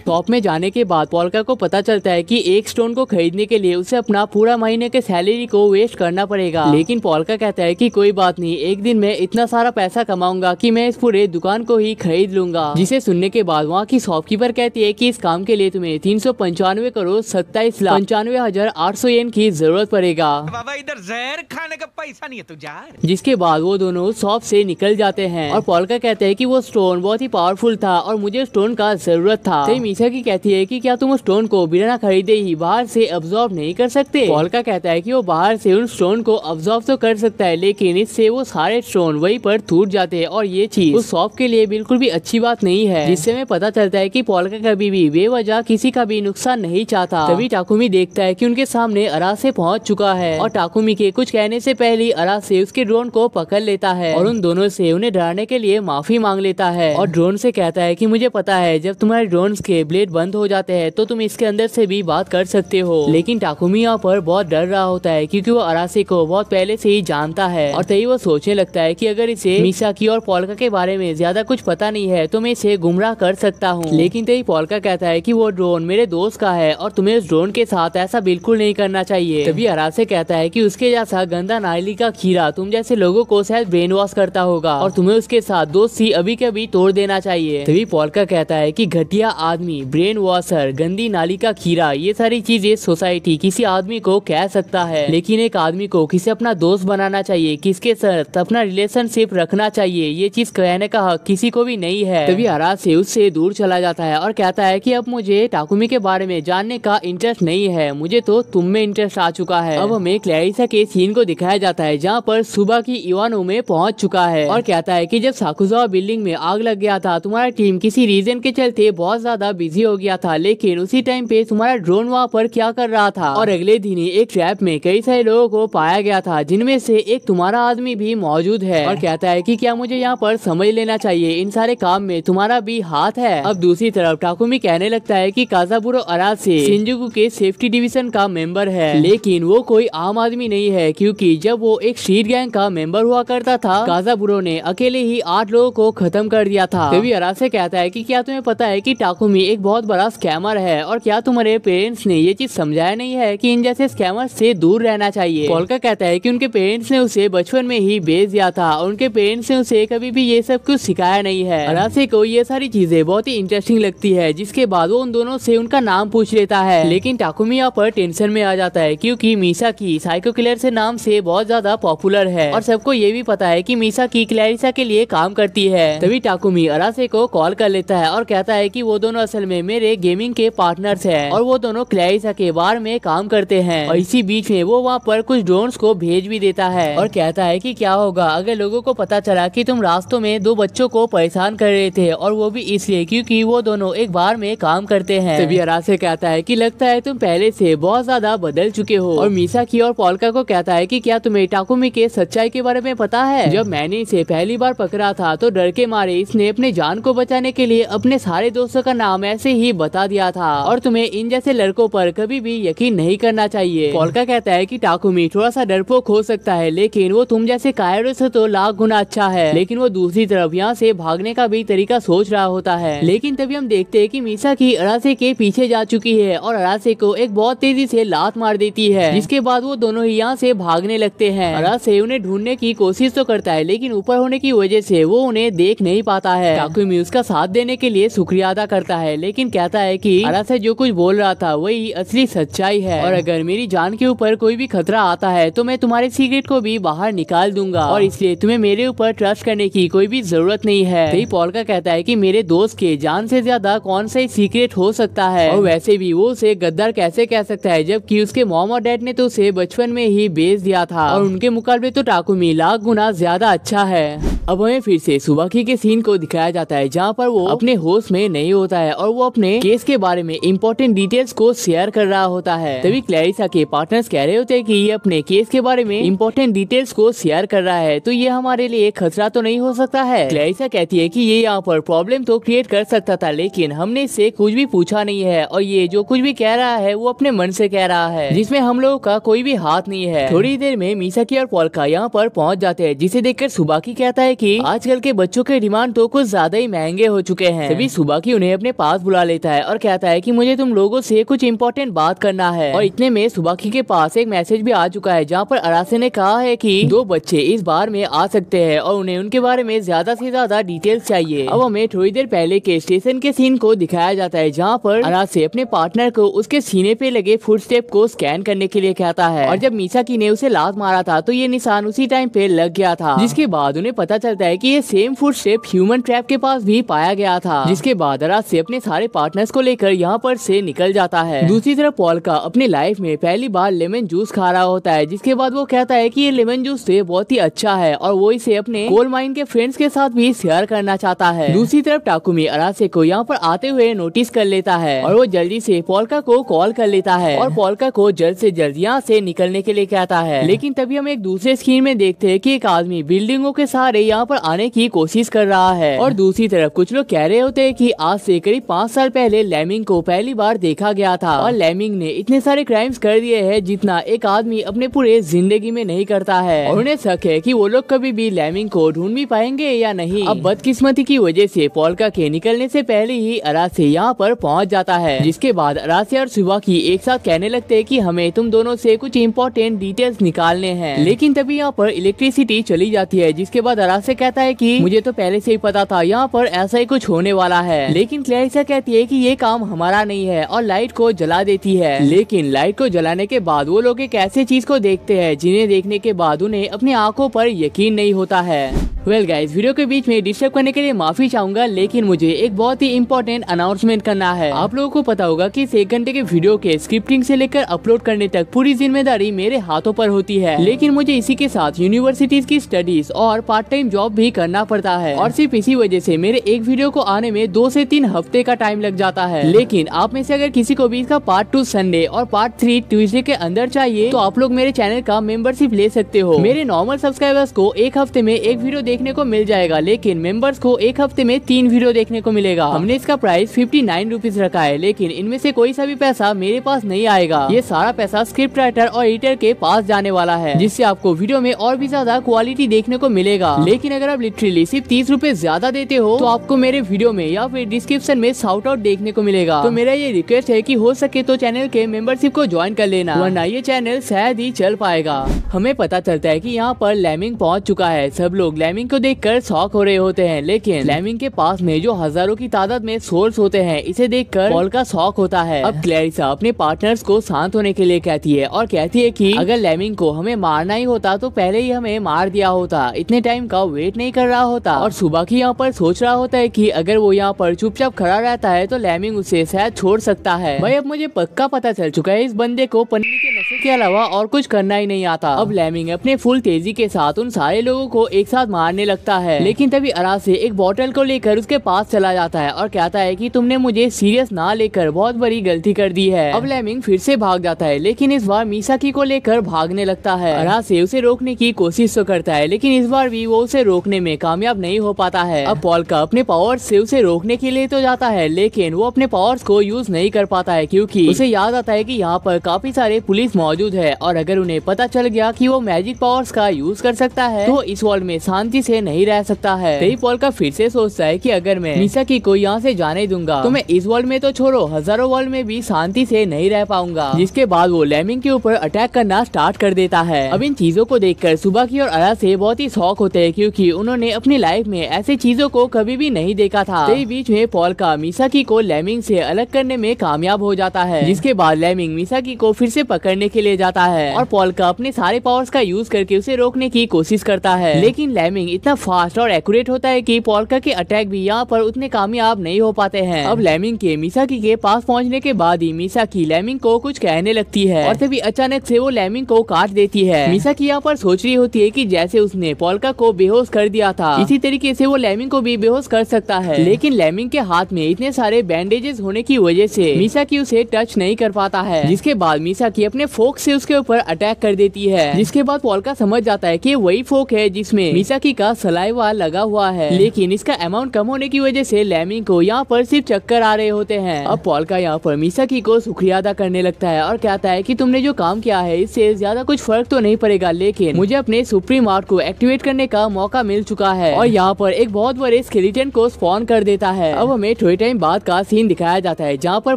शॉप में जाने के बाद पोल्का को पता चलता है कि एक स्टोन को खरीदने के लिए उसे अपना पूरा महीने के सैलरी को वेस्ट करना पड़ेगा। लेकिन पोल्का कहता है कि कोई बात नहीं, एक दिन में इतना सारा पैसा कमाऊंगा कि मैं इस पूरे दुकान को ही खरीद लूंगा। जिसे सुनने के बाद वहाँ की शॉपकीपर कहती है कि इस काम के लिए तुम्हें 395 करोड़ 27,95,800 येन की जरूरत पड़ेगा। बाबा इधर जहर खाने का पैसा नहीं है तुझे। जिसके बाद वो दोनों शॉप से निकल जाते हैं और पोल्का कहते हैं कि वो स्टोन बहुत ही पावरफुल था और मुझे स्टोन का जरूरत था। तभी मिसाकी कहती है कि क्या तुम उस स्टोन को बिना खरीदे ही बाहर से अब्सॉर्ब नहीं कर सकते। पोल्का कहता है कि वो बाहर से उन स्टोन को अब्सॉर्ब तो कर सकता है, लेकिन इससे वो सारे स्टोन वहीं पर टूट जाते हैं और ये चीज उस शॉप के लिए बिल्कुल भी अच्छी बात नहीं है। जिससे हमें पता चलता है कि पोल्का कभी भी बेवजह किसी का भी नुकसान नहीं चाहता। तभी टाकुमी देखता है कि उनके सामने अरासे पहुंच चुका है और टाकुमी के कुछ कहने से पहले अरासे उसके ड्रोन को पकड़ लेता है और उन दोनों से उन्हें डराने के लिए माफी मांग लेता है और ड्रोन से कहता है कि मुझे पता है जब तुम्हारे ड्रोन के ब्लेड बंद हो जाते हैं तो तुम इसके अंदर से भी बात कर सकते हो। लेकिन टाकुमी यहाँ पर बहुत डर रहा होता है क्योंकि वो अरासे को बहुत पहले से ही जानता है और तभी वो सोचने लगता है कि अगर इसे मिसाकी और पोल्का के बारे में ज्यादा कुछ पता नहीं है तो मैं इसे गुमराह कर सकता हूँ। लेकिन तभी पोल्का कहता है कि वो ड्रोन मेरे दोस्त का है और तुम्हें उस ड्रोन के साथ ऐसा बिल्कुल नहीं करना चाहिए। तभी अरासे कहता है कि उसके जैसा गंदा नाली का खीरा तुम जैसे लोगों को शायद ब्रेन वॉश करता होगा और तुम्हें उसके साथ दोस्ती अभी के अभी तोड़ देना चाहिए। तभी पोल्का कहता है कि घटिया आदमी, ब्रेन वॉशर, गंदी नाली का खीरा, ये सारी चीजें सोसाइटी किसी आदमी को कह सकता है, लेकिन एक आदमी को किसे अपना दोस्त बनाना चाहिए, किसके साथ अपना रिलेशनशिप रखना चाहिए, ये चीज कहने का हक किसी को भी नहीं है। तभी अरासे उससे दूर चला जाता है और कहता है कि अब मुझे टाकुमी के बारे में जानने का इंटरेस्ट नहीं है, मुझे तो तुम में इंटरेस्ट आ चुका है। अब हमें क्लैरिसा के सीन को दिखाया जाता है जहाँ पर सुबह की इवानो में पहुँच चुका है और कहता है कि जब साकुजावा बिल्डिंग में आग लग गया था तुम्हारा टीम किसी रीजन के चलते बहुत ज्यादा बिजी हो गया था, लेकिन उसी टाइम पे तुम्हारा ड्रोन वहाँ पर क्या कर रहा था। और अगले दिन ही एक ट्रैप में कई सारे लोगों को पाया गया था जिनमें से एक तुम्हारा आदमी भी मौजूद है और कहता है कि क्या मुझे यहाँ पर समझ लेना चाहिए इन सारे काम में तुम्हारा भी हाथ है। अब दूसरी तरफ टाकुमी कहने लगता है कि काजाबुरो अरासे शिंजुकू के सेफ्टी डिवीजन का मेंबर है, लेकिन वो कोई आम आदमी नहीं है क्योंकि जब वो एक स्ट्रीट गैंग का मेंबर हुआ करता था काजाबुरो ने अकेले ही 8 लोगों को खत्म कर दिया था। तभी अरासे कहता है कि क्या तुम्हें पता है कि टाकुमी एक बहुत बड़ा स्कैमर है और क्या तुम्हारे पेरेंट्स ने ये चीज समझाया नहीं है कि इन जैसे स्कैमर से दूर रहना चाहिए। पोल्का कहता है कि उनके पेरेंट्स ने उसे बचपन में ही बेच दिया था और उनके पेरेंट्स ने उसे कभी भी ये सब कुछ सिखाया नहीं है। अरासे को ये सारी चीजें बहुत ही इंटरेस्टिंग लगती है, जिसके बाद वो उन दोनों से उनका नाम पूछ लेता है। लेकिन टाकुमी यहाँ पर टेंशन में आ जाता है क्योंकि मिसाकी साइको किलर से नाम से बहुत ज्यादा पॉपुलर है और सबको ये भी पता है कि मिसाकी क्लैरिसा के लिए काम करती है। तभी टाकुमी अरासे को कॉल कर लेता है और कहता है कि वो दोनों असल में मेरे गेमिंग के पार्टनर्स हैं और वो दोनों क्लैरिसा के बार में काम करते हैं। और इसी बीच में वो वहाँ पर कुछ ड्रोन्स को भेज भी देता है और कहता है कि क्या होगा अगर लोगों को पता चला कि तुम रास्तों में 2 बच्चों को परेशान कर रहे थे और वो भी इसलिए क्योंकि वो दोनों एक बार में काम करते हैं। तभी अरासे कहता है कि लगता है तुम पहले से बहुत ज्यादा बदल चुके हो। और मिसाकी और पोल्का को कहता है कि क्या तुम्हें टाकुमी के सच्चाई के बारे में पता है, जब मैंने इसे पहली बार पकड़ा था तो डर के मारे इसने अपने जान को बचाने के लिए अपने सारे दोस्तों का नाम ऐसे ही बता दिया था और तुम्हें इन जैसे लड़कों पर कभी भी यकीन नहीं करना चाहिए। पोल्का कहता है कि टाकुमी थोड़ा सा डरपोक हो सकता है लेकिन वो तुम जैसे कायरो से तो लाख गुना अच्छा है। लेकिन वो दूसरी तरफ यहाँ से भागने का भी तरीका सोच रहा होता है। लेकिन तभी हम देखते हैं कि मिसाकी अरासे के पीछे जा चुकी है और अरासे को एक बहुत तेजी से लात मार देती है, जिसके बाद वो दोनों ही यहाँ से भागने लगते हैं। अरासे उन्हें ढूंढने की कोशिश तो करता है लेकिन ऊपर होने की वजह से वो उन्हें देख नहीं पाता है। टाकुमी उसका साथ देने के लिए शुक्रिया अदा करता है लेकिन कहता है कि अरासे जो कुछ बोल रहा था वही असली सच्चाई है और अगर मेरी जान के ऊपर कोई भी खतरा आता है तो मैं तुम्हारे सीक्रेट को भी बाहर निकाल दूंगा और इसलिए तुम्हें मेरे ऊपर ट्रस्ट करने की कोई भी जरूरत नहीं है। तभी पोल्का कहता है कि मेरे दोस्त के जान से ज्यादा कौन सा सीक्रेट हो सकता है और वैसे भी वो उसे गद्दार कैसे कह सकता है जबकि उसके मॉम और डैड ने तो उसे बचपन में ही बेच दिया था और उनके मुकाबले तो टाकुमी लाख गुना ज्यादा अच्छा है। अब हमें फिर से सुबाकी के सीन को दिखाया जाता है जहाँ पर वो अपने होश में नहीं होता है और वो अपने केस के बारे में इम्पोर्टेंट डिटेल्स को शेयर कर रहा होता है। तभी क्लैरिसा के पार्टनर्स कह रहे होते हैं कि ये अपने केस के बारे में इम्पोर्टेंट डिटेल्स को शेयर कर रहा है तो ये हमारे लिए खतरा तो नहीं हो सकता है। क्लैरिसा कहती है कि ये यहाँ पर प्रॉब्लम तो क्रिएट कर सकता था लेकिन हमने इससे कुछ भी पूछा नहीं है और ये जो कुछ भी कह रहा है वो अपने मन से कह रहा है जिसमें हम लोगों का कोई भी हाथ नहीं है। थोड़ी देर में मिसाकी और पोल्का यहाँ पर पहुँच जाते हैं जिसे देखकर सुबाकी कहता है कि आजकल के बच्चों के डिमांड तो कुछ ज्यादा ही महंगे हो चुके हैं। तभी सुबाकी उन्हें अपने पास बुला लेता है और कहता है कि मुझे तुम लोगों से कुछ इम्पोर्टेंट बात करना है। और इतने में सुबाकी के पास एक मैसेज भी आ चुका है जहाँ पर अरासे ने कहा है कि 2 बच्चे इस बार में आ सकते हैं और उन्हें उनके बारे में ज्यादा से ज्यादा डिटेल्स चाहिए। अब हमें थोड़ी देर पहले के स्टेशन के सीन को दिखाया जाता है जहाँ पर अरासे अपने पार्टनर को उसके सीने पे लगे फुटस्टेप को स्कैन करने के लिए कहता है और जब मिसाकी ने उसे लात मारा था तो ये निशान उसी टाइम पे लग गया था जिसके बाद उन्हें पता चलता है कि ये सेम फुटस्टेप ह्यूमन ट्रैप के पास भी पाया गया था। जिसके बाद अरासे अपने सारे पार्टनर्स को लेकर यहाँ पर से निकल जाता है। दूसरी तरफ पोल्का अपनी लाइफ में पहली बार लेमन जूस खा रहा होता है जिसके बाद वो कहता है कि ये लेमन जूस से बहुत ही अच्छा है और वो इसे अपने कोल माइन के फ्रेंड्स के साथ भी शेयर करना चाहता है। दूसरी तरफ टाकुमी अरासे को यहाँ पर आते हुए नोटिस कर लेता है और वो जल्दी से पोल्का को कॉल कर लेता है और पोल्का को जल्द से जल्द यहाँ से निकलने के लिए कहता है। लेकिन तभी हम एक दूसरे स्क्रीन में देखते हैं कि एक आदमी बिल्डिंगों के सहारे यहाँ पर आने की कोशिश कर रहा है और दूसरी तरफ कुछ लोग कह रहे होते हैं कि आज से करीब 5 साल पहले लेमिंग को पहली बार देखा गया था और लेमिंग ने इतने सारे क्राइम्स कर दिए हैं जितना एक आदमी अपने पूरे जिंदगी में नहीं करता है और उन्हें शक है कि वो लोग कभी भी लेमिंग को ढूंढ भी पाएंगे या नहीं। अब बदकिस्मती की वजह से पोल्का के निकलने से पहले ही अरासे यहाँ पर पहुँच जाता है जिसके बाद अरासे और सुबाकी एक साथ कहने लगते हैं कि हमें तुम दोनों से कुछ इम्पोर्टेंट डिटेल्स निकालने हैं। लेकिन तभी यहाँ पर इलेक्ट्रिसिटी चली जाती है जिसके बाद अरासे कहता है कि मुझे तो पहले से ही पता था यहाँ पर ऐसा ही कुछ होने वाला है। लेकिन क्लैरिसा कहती है कि ये काम हमारा नहीं है और लाइट को जला देती है। लेकिन लाइट को जलाने के बाद वो लोग एक ऐसे चीज को देखते हैं जिन्हें देखने के बाद उन्हें अपनी आंखों पर यकीन नहीं होता है। वेल गाइस, वीडियो के बीच में डिस्टर्ब करने के लिए माफी चाहूंगा लेकिन मुझे एक बहुत ही इम्पोर्टेंट अनाउंसमेंट करना है। आप लोगों को पता होगा कि इस 1 घंटे के वीडियो के स्क्रिप्टिंग से लेकर अपलोड करने तक पूरी जिम्मेदारी मेरे हाथों पर होती है लेकिन मुझे इसी के साथ यूनिवर्सिटीज की स्टडीज और पार्ट टाइम जॉब भी करना पड़ता है और सिर्फ इसी वजह से मेरे एक वीडियो को आने में 2 से 3 हफ्ते का टाइम लग जाता है। लेकिन आप में से अगर किसी को भी इसका पार्ट 2 संडे और पार्ट 3 ट्यूसडे के अंदर चाहिए तो आप लोग मेरे चैनल का मेंबरशिप ले सकते हो। मेरे नॉर्मल सब्सक्राइबर्स को 1 हफ्ते में 1 वीडियो देखने को मिल जाएगा लेकिन मेंबर्स को 1 हफ्ते में 3 वीडियो देखने को मिलेगा। हमने इसका प्राइस 59 रुपीज रखा है लेकिन इनमें से कोई सा भी पैसा मेरे पास नहीं आएगा। ये सारा पैसा स्क्रिप्ट राइटर और एडिटर के पास जाने वाला है जिससे आपको वीडियो में और भी ज्यादा क्वालिटी देखने को मिलेगा। लेकिन अगर आप लिटरली सिर्फ 30 रुपए ज्यादा देते हो तो आपको मेरे वीडियो में या फिर डिस्क्रिप्शन में शाउट आउट देखने को मिलेगा। तो मेरा ये रिक्वेस्ट है कि हो सके तो चैनल के मेंबरशिप को ज्वाइन कर लेना वरना ये चैनल शायद ही चल पाएगा। हमें पता चलता है कि यहाँ पर लेमिंग पहुँच चुका है। सब लोग लेमिंग को देखकर शॉक हो रहे होते हैं लेकिन लेमिंग के पास में जो हजारों की तादाद में सोल्स होते हैं इसे देखकर पोल्का शॉक होता है। अब क्लैरिसा अपने पार्टनर्स को शांत होने के लिए कहती है और कहती है कि अगर लेमिंग को हमें मारना ही होता तो पहले ही हमें मार दिया होता, इतने टाइम का वेट नहीं कर रहा होता। और सुबाकी यहाँ पर सोच रहा होता है कि अगर वो यहाँ पर चुपचाप खड़ा रहता है तो लेमिंग उसे शायद छोड़ सकता है। भाई अब मुझे पक्का पता चल चुका है इस बंदे को पन्नी के नशे के अलावा और कुछ करना ही नहीं आता। अब लेमिंग अपने फुल तेजी के साथ उन सारे लोगों को एक साथ मारने लगता है लेकिन तभी अरासे एक बोतल को लेकर उसके पास चला जाता है और कहता है कि तुमने मुझे सीरियस ना लेकर बहुत बड़ी गलती कर दी है। अब लेमिंग फिर से भाग जाता है लेकिन इस बार मिसाकी को लेकर भागने लगता है। अरासे उसे रोकने की कोशिश तो करता है लेकिन इस बार भी वो उसे रोकने में कामयाब नहीं हो पाता है। अब पोल्का अपने पावर्स से उसे रोकने के लिए तो जाता है लेकिन वो अपने पावर्स को यूज नहीं कर पाता है क्योंकि उसे याद आता है कि यहाँ पर काफी सारे पुलिस मौजूद है और अगर उन्हें पता चल गया कि वो मैजिक पावर्स का यूज कर सकता है तो इस वर्ल्ड में शांति से नहीं रह सकता है। तभी पोल्का फिर से सोचता है कि अगर मैं मिसाकी को यहाँ से जाने दूंगा तो मैं इस वर्ल्ड में तो छोड़ो हजारों वर्ल्ड में भी शांति से नहीं रह पाऊंगा। जिसके बाद वो लेमिंग के ऊपर अटैक करना स्टार्ट कर देता है। अब इन चीजों को देखकर सुबाकी और अरासे बहुत ही शॉक होते हैं क्योंकि उन्होंने अपनी लाइफ में ऐसी चीजों को कभी भी नहीं देखा था। तभी बीच में पोल्का मिसाकी को लेमिंग से अलग करने में कामयाब हो जाता है जिसके बाद लेमिंग मिसाकी को फिर से पकड़ने के लिए जाता है और पोल्का अपने सारे पावर्स का यूज करके उसे रोकने की कोशिश करता है लेकिन लेमिंग लेमिंग इतना फास्ट और एक्यूरेट होता है कि पोल्का के अटैक भी यहाँ पर उतने कामयाब नहीं हो पाते हैं। अब लेमिंग के मिसाकी के पास पहुँचने के बाद ही मिसाकी लेमिंग को कुछ कहने लगती है और तभी अचानक से वो लेमिंग को काट देती है। मिसाकी यहाँ पर सोच रही होती है कि जैसे उसने पोल्का को बेहोश कर दिया था, इसी तरीके से वो लेमिंग को भी बेहोश कर सकता है। लेकिन लेमिंग के हाथ में इतने सारे बैंडेजेस होने की वजह से मिसाकी उसे टच नहीं कर पाता है, जिसके बाद मिसाकी अपने फोक से उसके ऊपर अटैक कर देती है। जिसके बाद पोल्का समझ जाता है कि वही फोक है जिसमें मिसाकी का सलाइवा लगा हुआ है, लेकिन इसका अमाउंट कम होने की वजह से लेमिंग को यहाँ पर सिर्फ चक्कर आ रहे होते हैं। अब पोल्का यहाँ पर मिसाकी को शुक्रिया अदा करने लगता है और कहता है कि तुमने जो काम किया है इससे ज्यादा कुछ फर्क तो नहीं पड़ेगा, लेकिन मुझे अपने सुप्रीम आर्ट को एक्टिवेट करने का मौका मिल चुका है। और यहाँ पर एक बहुत बड़े स्केलेटन को स्पॉन कर देता है। अब हमें थोड़े टाइम बाद का सीन दिखाया जाता है जहाँ पर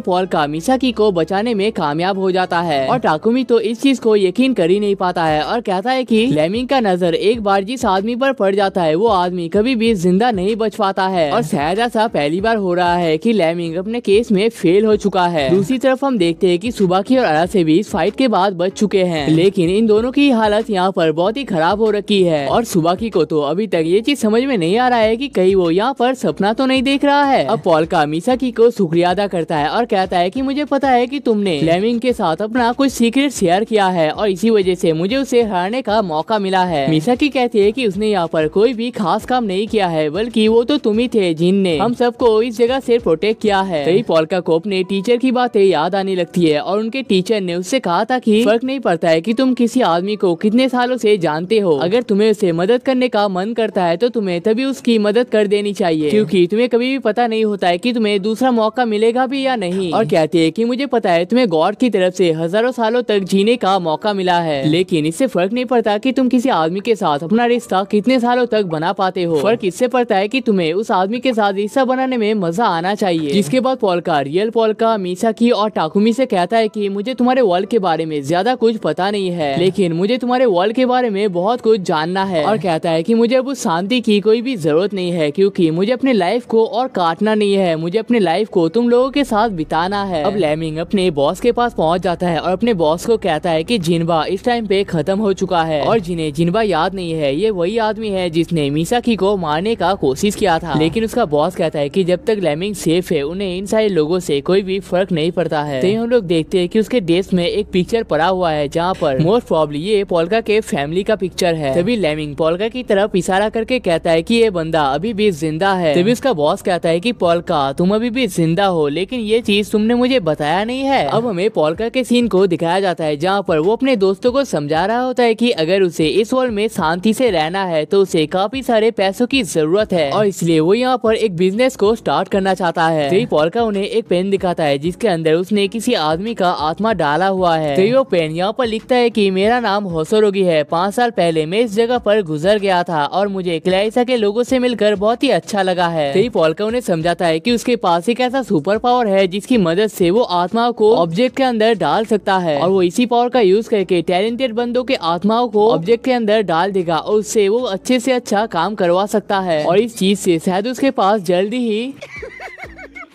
पोल्का मिसाकी को बचाने में कामयाब हो जाता है और टाकुमी तो इस चीज को यकीन कर ही नहीं पाता है और कहता है कि लेमिंग का नजर एक बार जिस आदमी पर पड़ जाता है वो आदमी कभी भी जिंदा नहीं बच पाता है। और शायद ऐसा पहली बार हो रहा है कि लेमिंग अपने केस में फेल हो चुका है। दूसरी तरफ हम देखते हैं कि सुबाकी और अरासे भी इस फाइट के बाद बच चुके हैं, लेकिन इन दोनों की हालत यहाँ पर बहुत ही खराब हो रखी है। और सुबाकी को तो अभी तक ये चीज समझ में नहीं आ रहा है कि कहीं वो यहाँ पर सपना तो नहीं देख रहा है। अब पोल्का मिसाकी को शुक्रिया अदा करता है और कहता है कि मुझे पता है कि तुमने लेमिंग के साथ अपना कुछ सीक्रेट शेयर किया है और इसी वजह से मुझे उसे हराने का मौका मिला है। मिसाकी कहती है कि उसने यहाँ पर कोई भी खास काम नहीं किया है, बल्कि वो तो तुम ही थे जिनने हम सबको इस जगह से प्रोटेक्ट किया है। तभी पोल्का को अपने टीचर की बातें याद आने लगती है और उनके टीचर ने उससे कहा था कि फर्क नहीं पड़ता है कि तुम किसी आदमी को कितने सालों से जानते हो, अगर तुम्हें उसे मदद करने का मन करता है तो तुम्हें तभी उसकी मदद कर देनी चाहिए, क्योंकि तुम्हें कभी भी पता नहीं होता है कि तुम्हें दूसरा मौका मिलेगा भी या नहीं। और कहती है कि मुझे पता है तुम्हें गॉड की तरफ से हजारों सालों तक जीने का मौका मिला है, लेकिन इससे फर्क नहीं पड़ता कि तुम किसी आदमी के साथ अपना रिश्ता कितने सालों तक बना पाते हो, फर्क इससे पड़ता है कि तुम्हें उस आदमी के साथ रिश्ता बनाने में मजा आना चाहिए। जिसके बाद पोल्का रियल पोल्का मिसाकी और टाकुमी से कहता है कि मुझे तुम्हारे वर्ल्ड के बारे में ज्यादा कुछ पता नहीं है, लेकिन मुझे तुम्हारे वर्ल्ड के बारे में बहुत कुछ जानना है। और कहता है कि मुझे अब उस शांति की कोई भी जरूरत नहीं है, क्योंकि मुझे अपने लाइफ को और काटना नहीं है, मुझे अपने लाइफ को तुम लोगों के साथ बिताना है। अब लेमिंग अपने बॉस के पास पहुंच जाता है और अपने बॉस को कहता है कि जिन्बा इस टाइम पे खत्म हो चुका है और जिन्हें जिन्बा याद नहीं है ये वही आदमी है जिसने मिसाकी को मारने का कोशिश किया था। लेकिन उसका बॉस कहता है कि जब तक लेमिंग सेफ है उन्हें इन सारे लोगों से कोई भी फर्क नहीं पड़ता है। तो हम लोग देखते हैं कि उसके डेस्क में एक पिक्चर पड़ा हुआ है जहाँ पर मोस्ट प्रॉब्ली ये पोल्का के फैमिली का पिक्चर है। तभी लेमिंग पोल्का की तरफ इशारा करके कहता है कि ये बंदा अभी भी जिंदा है। तभी उसका बॉस कहता है कि पोल्का तुम अभी भी जिंदा हो, लेकिन ये चीज तुमने मुझे बताया नहीं है। अब हमें पोल्का के सीन को दिखाया जाता है जहाँ पर वो अपने दोस्तों को समझा रहा होता है कि अगर उसे इस वर्ल्ड में शांति से रहना है तो उसे काफी सारे पैसों की जरूरत है और इसलिए वो यहाँ पर एक बिजनेस को स्टार्ट करना चाहता है। तो पोल्का उन्हें एक पेन दिखाता है जिसके अंदर उसने किसी आदमी का आत्मा डाला हुआ है। तो वो पेन यहाँ पर लिखता है कि मेरा नाम होसोरोगी है, 5 साल पहले मैं इस जगह पर गुजर गया था और मुझे क्लाइसा के लोगों से मिलकर बहुत ही अच्छा लगा है। तो पोल्का उन्हें समझाता है कि उसके पास एक ऐसा सुपर पावर है जिसकी मदद से वो आत्माओं को ऑब्जेक्ट के अंदर डाल सकता है और वो इसी पावर का यूज करके टैलेंटेड बंदों के आत्माओं को ऑब्जेक्ट के अंदर डाल देगा और उससे वो अच्छे से अच्छा काम करवा सकता है और इस चीज से शायद उसके पास जल्दी ही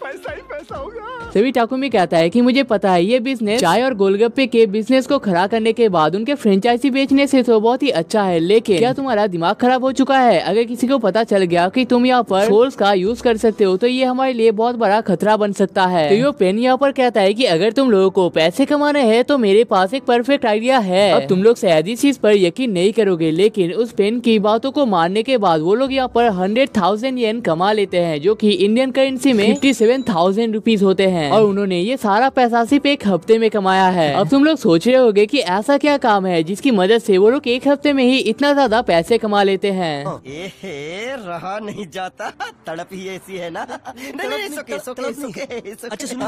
पैसा ही पैसा होगा। तभी टाकुमी कहता है कि मुझे पता है ये बिजनेस चाय और गोलगप्पे के बिजनेस को खड़ा करने के बाद उनके फ्रेंचाइजी बेचने से तो बहुत ही अच्छा है, लेकिन क्या तुम्हारा दिमाग खराब हो चुका है? अगर किसी को पता चल गया कि तुम यहाँ पर सोल्स का यूज कर सकते हो तो ये हमारे लिए बहुत बड़ा खतरा बन सकता है। तो ये पेन यहाँ पर कहता है कि अगर तुम लोगों को पैसे कमाने हैं तो मेरे पास एक परफेक्ट आइडिया है। अब तुम लोग शायद इस चीज पर यकीन नहीं करोगे, लेकिन उस पेन की बातों को मानने के बाद वो लोग यहाँ पर 100,000 येन कमा लेते हैं, जो कि इंडियन करेंसी में 57,000 रुपीज होते हैं और उन्होंने ये सारा पैसा सिर्फ एक हफ्ते में कमाया है। अब तुम लोग सोच रहे होगे कि ऐसा क्या काम है जिसकी मदद से वो लोग एक हफ्ते में ही इतना ज्यादा पैसे कमा लेते हैं। रहा नहीं जाता, तड़प ही ऐसी है ना।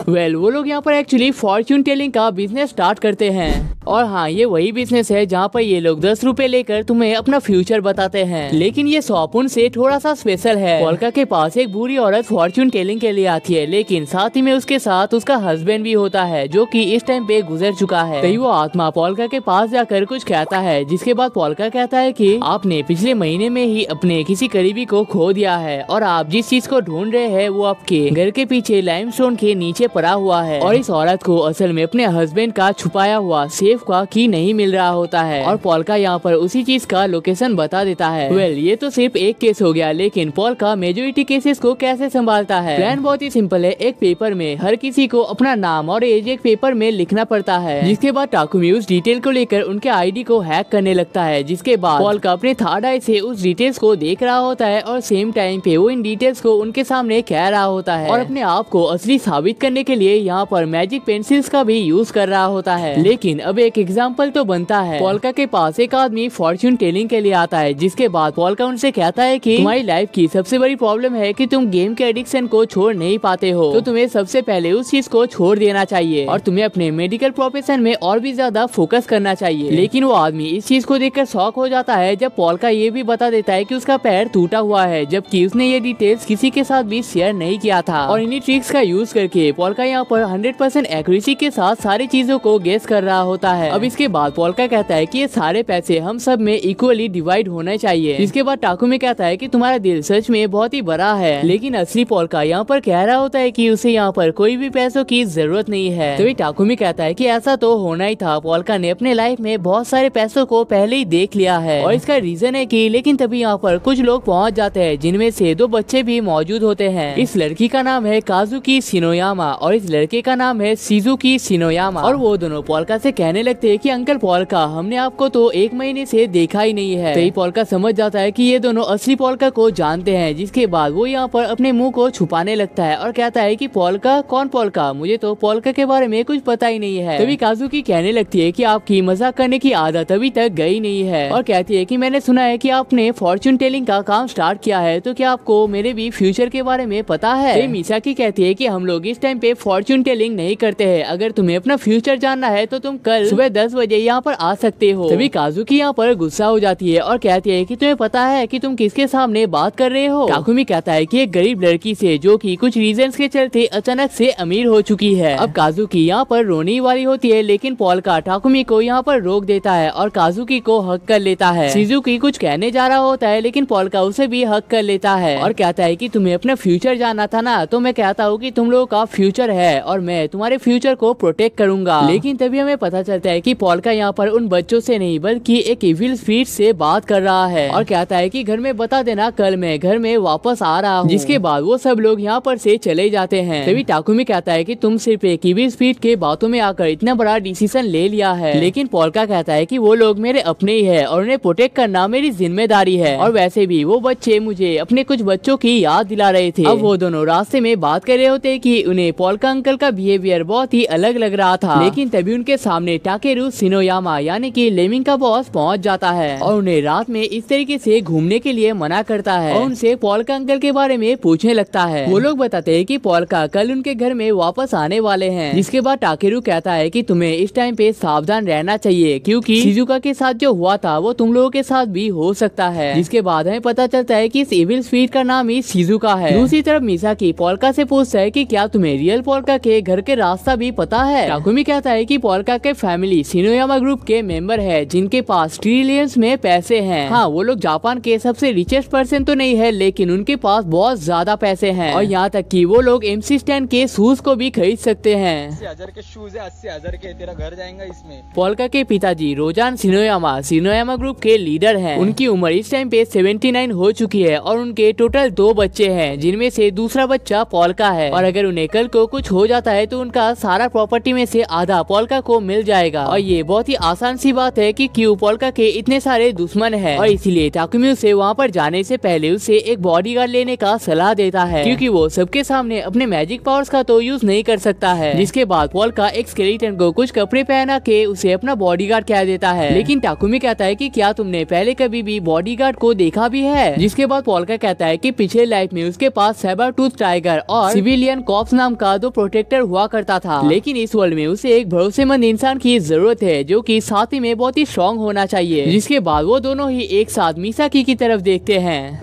वेल वो लोग यहाँ पर एक्चुअली फॉर्च्यून टेलिंग का बिजनेस स्टार्ट करते हैं और हाँ ये वही बिजनेस है जहाँ पर ये लोग 10 रुपए लेकर तुम्हें अपना फ्यूचर बताते हैं, लेकिन ये शॉप उनसे थोड़ा सा स्पेशल है। पोल्का के पास एक बूढ़ी औरत फॉर्च्यून टेलिंग के लिए आती है, लेकिन साथ ही में उसके उसके साथ उसका हस्बैंड भी होता है जो कि इस टाइम पे गुजर चुका है। तभी वो आत्मा पोल्का के पास जाकर कुछ कहता है, जिसके बाद पोल्का कहता है कि आपने पिछले महीने में ही अपने किसी करीबी को खो दिया है और आप जिस चीज को ढूंढ रहे हैं वो आपके घर के पीछे लाइमस्टोन के नीचे पड़ा हुआ है। और इस औरत को असल में अपने हस्बैंड का छुपाया हुआ सेफ का की नहीं मिल रहा होता है और पोल्का यहाँ पर उसी चीज का लोकेशन बता देता है। ये तो सिर्फ एक केस हो गया, लेकिन पोल्का मेजोरिटी केसेस को कैसे संभालता है? प्लान बहुत ही सिंपल है। एक पेपर में हर किसी को अपना नाम और एज एक पेपर में लिखना पड़ता है, जिसके बाद टाकुमी उस डिटेल को लेकर उनके आईडी को हैक करने लगता है। जिसके बाद पोल्का अपने थर्ड आई से उस डिटेल्स को देख रहा होता है और सेम टाइम पे वो इन डिटेल्स को उनके सामने कह रहा होता है और अपने आप को असली साबित करने के लिए यहाँ पर मैजिक पेंसिल्स का भी यूज कर रहा होता है। लेकिन अब एक एग्जाम्पल तो बनता है। पोल्का के पास एक आदमी फॉर्च्यून टेलिंग के लिए आता है, जिसके बाद पोल्का उनसे कहता है कि तुम्हारी लाइफ की सबसे बड़ी प्रॉब्लम है कि तुम गेम के एडिक्शन को छोड़ नहीं पाते हो, तो तुम्हें सबसे पहले उस चीज को छोड़ देना चाहिए और तुम्हें अपने मेडिकल प्रोफेशन में और भी ज्यादा फोकस करना चाहिए। लेकिन वो आदमी इस चीज को देखकर शॉक हो जाता है जब पोल्का ये भी बता देता है कि उसका पैर टूटा हुआ है, जबकि उसने ये डिटेल्स किसी के साथ भी शेयर नहीं किया था। और इन्हीं ट्रिक्स का यूज करके पोल्का यहाँ पर 100% एक्यूरेसी के साथ सारी चीजों को गेस कर रहा होता है। अब इसके बाद पोल्का कहता है कि ये सारे पैसे हम सब में इक्वली डिवाइड होने चाहिए। इसके बाद टाकुमी कहता है कि तुम्हारा दिल सच में बहुत ही बड़ा है, लेकिन असली पोल्का यहाँ पर कह रहा होता है कि उसे यहाँ पर कोई भी पैसों की जरूरत नहीं है। तभी टाकुमी कहता है कि ऐसा तो होना ही था, पोल्का ने अपने लाइफ में बहुत सारे पैसों को पहले ही देख लिया है और इसका रीजन है कि लेकिन तभी यहाँ पर कुछ लोग पहुँच जाते हैं, जिनमें से 2 बच्चे भी मौजूद होते हैं। इस लड़की का नाम है काजुकी शिनोयामा और इस लड़के का नाम है शिजुकी शिनोयामा। और वो दोनों पोल्का से कहने लगते हैं कि अंकल पोल्का, हमने आपको तो 1 महीने से देखा ही नहीं है। तभी पोल्का समझ जाता है कि ये दोनों असली पोल्का को जानते हैं। जिसके बाद वो यहाँ पर अपने मुंह को छुपाने लगता है और कहता है कि पोल्का? कौन पोल्का? मुझे तो पोल्का के बारे में कुछ पता ही नहीं है। तभी काजुकी कहने लगती है कि आपकी मजाक करने की आदत अभी तक गई नहीं है और कहती है कि मैंने सुना है कि आपने फॉर्च्यून टेलिंग का काम स्टार्ट किया है, तो क्या आपको मेरे भी फ्यूचर के बारे में पता है? मिसाकी कहती है कि हम लोग इस टाइम पे फॉर्च्यून टेलिंग नहीं करते हैं, अगर तुम्हें अपना फ्यूचर जानना है तो तुम कल सुबह 10 बजे यहाँ पर आ सकते हो। तभी काजुकी यहाँ पर गुस्सा हो जाती है और कहती है कि तुम्हें पता है कि तुम किसके सामने बात कर रहे हो? टाकुमी कहता है कि एक गरीब लड़की से जो कि कुछ रीजंस के चलते अचानक से अमीर हो चुकी है। अब काजुकी यहाँ पर रोने वाली होती है, लेकिन पोल्का टाकुमी को यहाँ पर रोक देता है और काजुकी को हक कर लेता है। शिजुकी कुछ कहने जा रहा होता है, लेकिन पोल्का उसे भी हक कर लेता है और कहता है कि तुम्हें अपना फ्यूचर जानना था ना, तो मैं कहता हूँ कि तुम लोगों का फ्यूचर है और मैं तुम्हारे फ्यूचर को प्रोटेक्ट करूंगा। लेकिन तभी हमें पता चलता है कि पोल्का यहाँ पर उन बच्चों से नहीं बल्कि एक इविल स्पिरिट से बात कर रहा है और कहता है कि घर में बता देना, कल मैं घर में वापस आ रहा हूँ। जिसके बाद वो सब लोग यहाँ पर से चले जाते हैं। तभी टाकुमी कहता है कि तुम सिर्फ एक इविल स्पिरिट के बातों में आकर इतना बड़ा डिसीजन ले लिया है। लेकिन पोल्का कहता है कि वो लोग मेरे अपने ही है और उन्हें प्रोटेक्ट करना मेरी जिम्मेदारी है और वैसे भी वो बच्चे मुझे अपने कुछ बच्चों की याद दिला रहे थे। अब वो दोनों रास्ते में बात कर रहे होते कि उन्हें पोल्का अंकल का बिहेवियर बहुत ही अलग लग रहा था। लेकिन तभी उनके सामने टाकेरू शिनोयामा यानी कि लेमिंग का बॉस पहुंच जाता है और उन्हें रात में इस तरीके से घूमने के लिए मना करता है और उनसे पोल्का अंकल के बारे में पूछने लगता है। वो लोग बताते हैं कि पोल्का कल उनके घर में वापस आने वाले हैं। जिसके बाद टाकेरू कहता है कि तुम्हें इस टाइम पे सावधान रहना चाहिए, क्योंकि शिजुका के साथ जो हुआ था वो तुम लोगों के साथ भी हो सकता है। जिसके बाद हमें पता चलता है कि इस इविल स्पिरिट का नाम ही शिजुका है। दूसरी तरफ मिसाकी पोल्का से पूछता है कि क्या तुम्हें रियल पोल्का के घर के रास्ता भी पता है? टाकुमी कहता है कि पोल्का के फैमिली शिनोयामा ग्रुप के मेंबर है, जिनके पास ट्रिलियंस में पैसे हैं। हाँ, वो लोग जापान के सबसे रिचेस्ट पर्सन तो नहीं है, लेकिन उनके पास बहुत ज्यादा पैसे हैं और यहाँ तक कि वो लोग MC स्टैंड के शूज को भी खरीद सकते हैं। 80,000 के शूज है, 80,000 के, तेरा घर जाएगा इसमें। पोल्का के पिताजी रोजान शिनोयामा ग्रुप के लीडर हैं। उनकी उम्र इस टाइम पे 79 हो चुकी है और उनके टोटल 2 बच्चे हैं, जिनमें से दूसरा बच्चा पोल्का है और अगर उन्हें कल को कुछ हो जाता है तो उनका सारा प्रॉपर्टी में से आधा पोल्का को मिल जाएगा। और ये बहुत ही आसान सी बात है कि क्यों पोल्का के इतने सारे दुश्मन हैं और इसीलिए टाकुमी उसे वहाँ पर जाने से पहले उसे एक बॉडीगार्ड लेने का सलाह देता है, क्योंकि वो सबके सामने अपने मैजिक पावर्स का तो यूज नहीं कर सकता है। जिसके बाद पोल्का एक स्केलेटन को कुछ कपड़े पहना के उसे अपना बॉडीगार्ड कह देता है। लेकिन टाकुमी कहता है कि क्या तुमने पहले कभी भी बॉडीगार्ड को देखा भी है? जिसके बाद पोल्का कहता है कि पिछले लाइफ में उसके पास सैबर टूथ टाइगर और सिविलियन कॉप्स नाम का 2 प्रोटेक्टर हुआ करता था, लेकिन इस वर्ल्ड में उसे एक भरोसेमंद इंसान की जरूरत है जो कि साथ ही में बहुत ही स्ट्रॉन्ग होना चाहिए। जिसके बाद वो दोनों ही एक साथ मिसाकी की तरफ देखते हैं।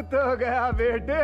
हो गया बेटे।